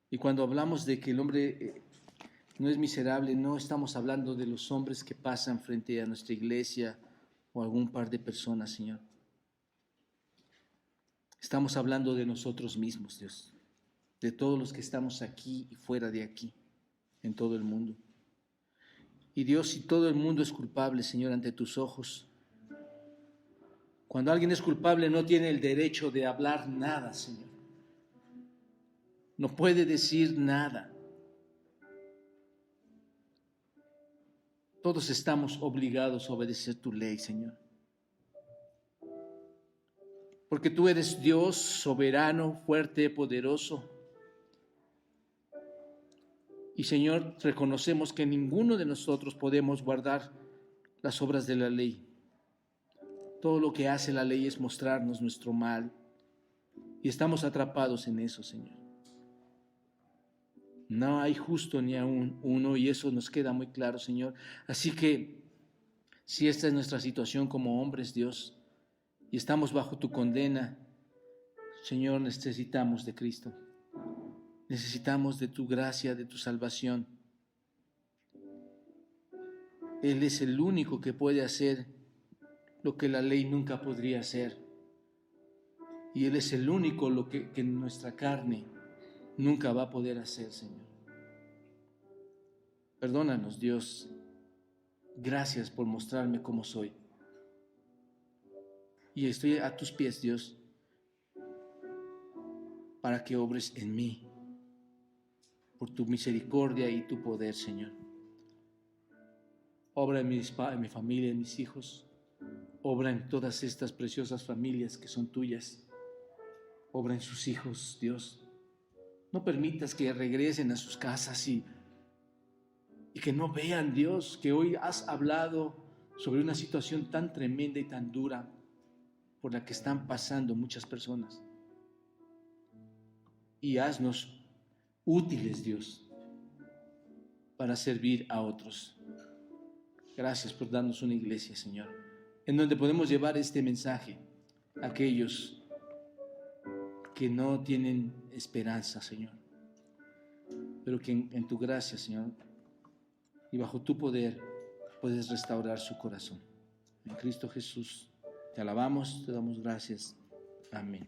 Y cuando hablamos de que el hombre no es miserable, no estamos hablando de los hombres que pasan frente a nuestra iglesia o algún par de personas, Señor. Estamos hablando de nosotros mismos, Dios, de todos los que estamos aquí y fuera de aquí, en todo el mundo. Y Dios, si todo el mundo es culpable, Señor, ante tus ojos, cuando alguien es culpable no tiene el derecho de hablar nada, Señor. No puede decir nada. Todos estamos obligados a obedecer tu ley, Señor. Porque tú eres Dios soberano, fuerte, poderoso. Y Señor, reconocemos que ninguno de nosotros podemos guardar las obras de la ley. Todo lo que hace la ley es mostrarnos nuestro mal. Y estamos atrapados en eso, Señor. No hay justo ni aún uno, y eso nos queda muy claro, Señor. Así que, si esta es nuestra situación como hombres, Dios, y estamos bajo tu condena, Señor, necesitamos de Cristo. Necesitamos de tu gracia, de tu salvación. Él es el único que puede hacer lo que la ley nunca podría hacer. Y Él es el único que nuestra carne nunca va a poder hacer, Señor. Perdónanos, Dios. Gracias por mostrarme cómo soy. Y estoy a tus pies, Dios, para que obres en mí, por tu misericordia y tu poder, Señor. Obra en mi familia, en mis hijos. Obra en todas estas preciosas familias que son tuyas. Obra en sus hijos, Dios. No permitas que regresen a sus casas y que no vean, Dios, que hoy has hablado sobre una situación tan tremenda y tan dura por la que están pasando muchas personas. Y haznos útiles, Dios, para servir a otros. Gracias por darnos una iglesia, Señor, en donde podemos llevar este mensaje a aquellos que no tienen esperanza, Señor, pero que en tu gracia, Señor, y bajo tu poder puedes restaurar su corazón. En Cristo Jesús te alabamos, te damos gracias. Amén.